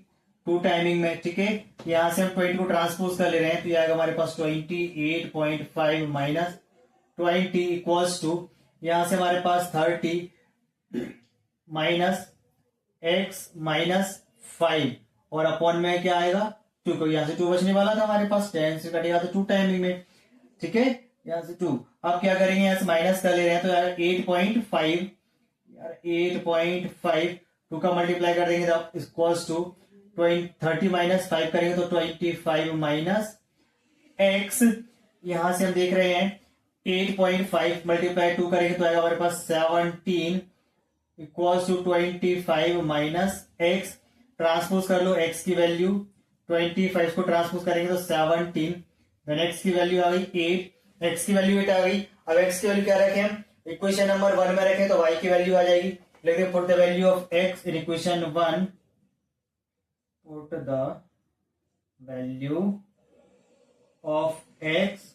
टू टाइमिंग में, ठीक है। यहां से हम 20 को ट्रांसपोज कर ले रहे हैं, तो ये आएगा हमारे पास 28.5 माइनस 20 इक्वल्स टू, यहां से हमारे पास 30 माइनस एक्स माइनस 5 और अपॉन में क्या आएगा 2, को यहां से 2 बचने वाला था हमारे पास, 10 से कटेगा तो 2 टाइमिंग में, ठीक है। यहां से 2 अब क्या करेंगे, यहां से माइनस कर ले रहे हैं तो यार 8.5, यार 8.5 2 का मल्टीप्लाई कर देंगे तो इक्वल्स टू 30 माइनस 5 करेंगे तो 25 माइनस एक्स। यहां से हम देख रहे हैं 8.5 मल्टीप्लाई 2 करेंगे तो आएगा हमारे पास 17 equals to 25 minus X. Transpose कर लो x की वैल्यू, 25 को ट्रांसपोज करेंगे तो 17, देन x की वैल्यू आ गई 8, x की वैल्यू 8 आ गई। अब x की वैल्यू क्या रखें हम, इक्वेशन नंबर 1 में रखें तो y की वैल्यू आ जाएगी। लेकिन put the value of x in equation 1, put the value of x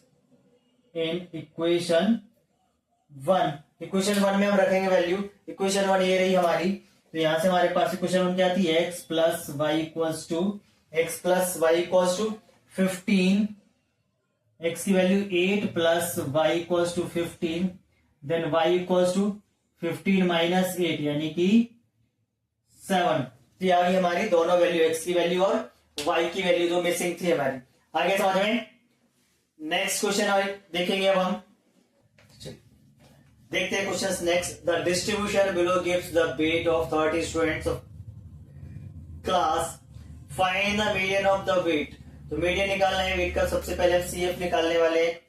in equation 1। Equation 1 में हम रखेंगे वैल्यू, इक्वेशन 1 ये रही हमारी, तो यहां से हमारे पास क्वेश्चन बन जाती है x plus Y equals to 15, x की value 8 plus Y equals to 15, then y equals to 15 minus 8 यानी कि 7। तो ये आ गई हमारी दोनों वैल्यू, x की वैल्यू और y की वैल्यू जो मिसिंग थी हमारी। आगे समझ में। नेक्स्ट क्वेश्चन देखेंगे अब हम, देखते हैं question next. The distribution below gives the weight of 30 students of class, find the median of the weight. तो मीडियन निकालना है वेट का, सबसे पहले हम CF निकालने वाले हैं।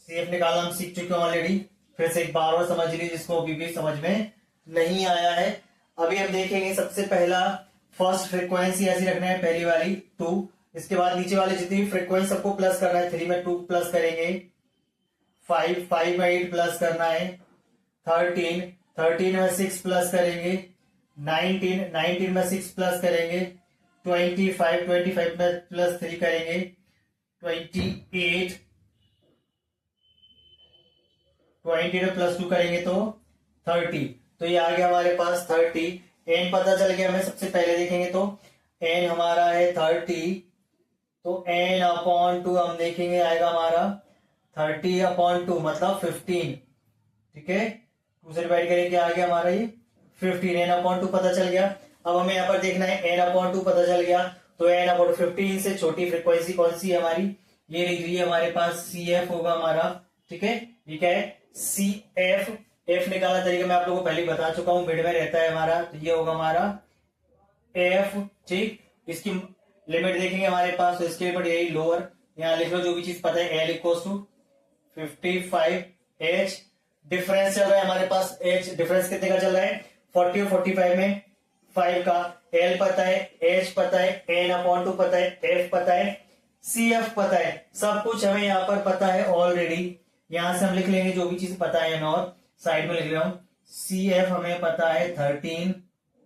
CF निकालना हम सीख चुके हैं ऑलरेडी, फिर से एक बार और समझ लीजिए जिसको अभी भी समझ में नहीं आया है। अभी हम देखेंगे सबसे पहला फर्स्ट फ्रीक्वेंसी ऐसी रखना है, पहली वाली 2, इसके बाद नीचे वाले जितनी भी फ्रीक्वेंसी सबको प्लस करना है। 3 में 2 प्लस करेंगे, 5 में 8 प्लस करना है, 13 में 6 प्लस करेंगे, 19 में 6 प्लस करेंगे, 25 में प्लस 3 करेंगे, 28 में प्लस 2 करेंगे तो 30। तो ये आ गया हमारे पास 30। n पता चल गया हमें, सबसे पहले देखेंगे तो n हमारा है 30, तो n अपॉन 2 हम देखेंगे आएगा हमारा 30 अपॉन 2 मतलब 15। ठीक है, 2 से डिवाइड करेंगे आ गया हमारा ये 15। n अपॉन 2 पता चल गया। अब हमें यहाँ पर देखना है n अपॉन 2 पता चल गया, तो n अपॉन 15 से छोटी फ्रीक्वेंसी कौन सी है हमारी, ये लिख लीजिए हमारे पास CF होगा हमारा। ठीक है, ये क्या है CF। F निकालना तरीका मैं आप लोगों को पहले बता चुका हूं, मिड में रहता है हमारा, तो ये होगा हमारा F। ठीक, इसकी लिमिट देखेंगे हमारे पास, तो इसकी लिमिट यही लोअर, यहाँ लिख लो जो भी चीज पता है। L equals to 55, H difference चल रहा है हमारे पास, H डिफरेंस कितने का चल रहा है 40 और 45 में 5 का। L पता है, H पता है, N अपॉन 2 पता है, F पता है, CF पता है, सब कुछ हमें यहाँ पर पता है ऑलरेडी। यहां से हम लिख लेंगे जो भी चीज पता है हमें, और साइड में लिख रहा हूं CF हमें पता है 13।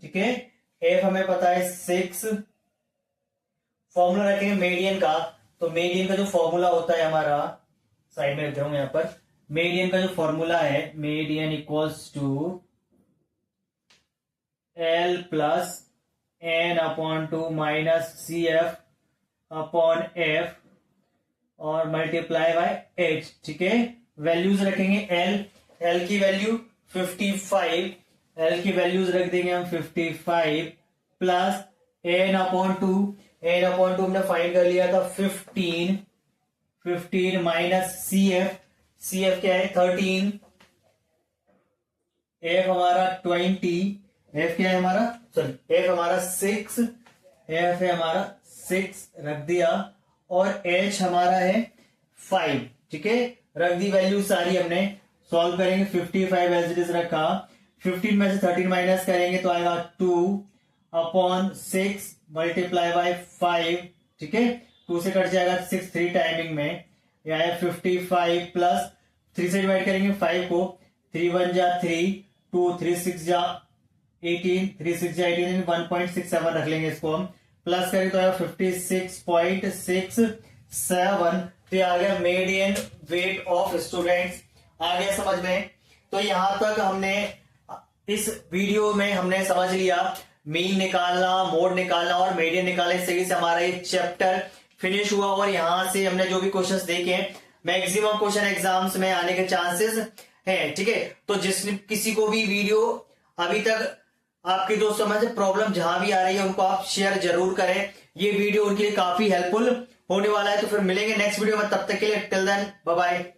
ठीक है, F हमें पता है 6। फॉर्मूला रखेंगे मीडियन का, तो मीडियन का जो फॉर्मूला होता है हमारा, साइड में लिख रहा हूं यहाँ पर, मीडियन का जो फॉर्मूला है, median equals to L plus N upon 2 minus CF upon F और मल्टीप्लाई बाय H। ठीक है, वैल्यूज रखेंगे L की वैल्यू 55, L की वैल्यूज रख देंगे हम 55 प्लस N अपॉन 2 हमने फाइंड कर लिया था 15 माइनस CF क्या है 13, F हमारा 20, F क्या है हमारा, सॉरी F हमारा 6, F है हमारा 6 रख दिया, और H हमारा है 5। ठीक है, रख दी वैल्यू सारी हमने, सॉल्व करेंगे। 55 एज इट इज रखा, 15 में से 13 माइनस करेंगे तो आएगा 2 अपॉन 6 मल्टीप्लाई बाय 5। ठीक है, 2 से कट जाएगा 6 3 टाइमिंग में, यह है 55 प्लस 3 से डिवाइड करेंगे 5 को, 3 1 जा 3, 2 3 6 जा 18, 3 6 जा 18, 1.67 रख लेंगे इसको हम, प्लस करें तो आएगा 56.67। तो आ गया मीडियन वेट ऑफ स्टूडेंट्स। आ गया समझ में। तो यहां तक हमने इस वीडियो में हमने समझ लिया मीन निकालना, मोड निकालना और मीडियन निकालने। इस तरीके से हमारा ये चैप्टर फिनिश हुआ, और यहां से हमने जो भी क्वेश्चंस देखे मैक्सिमम क्वेश्चन एग्जाम्स में आने के चांसेस हैं। ठीक है, तो किसी को भी वीडियो अभी तक आपके दोस्तों में से प्रॉब्लम जहां भी आ रही है उनको आप शेयर जरूर करें, ये वीडियो उनके लिए काफी हेल्पफुल होने वाला है। तो फिर मिलेंगे नेक्स्ट वीडियो में, तब तक के लिए टिल देन बाय बाय।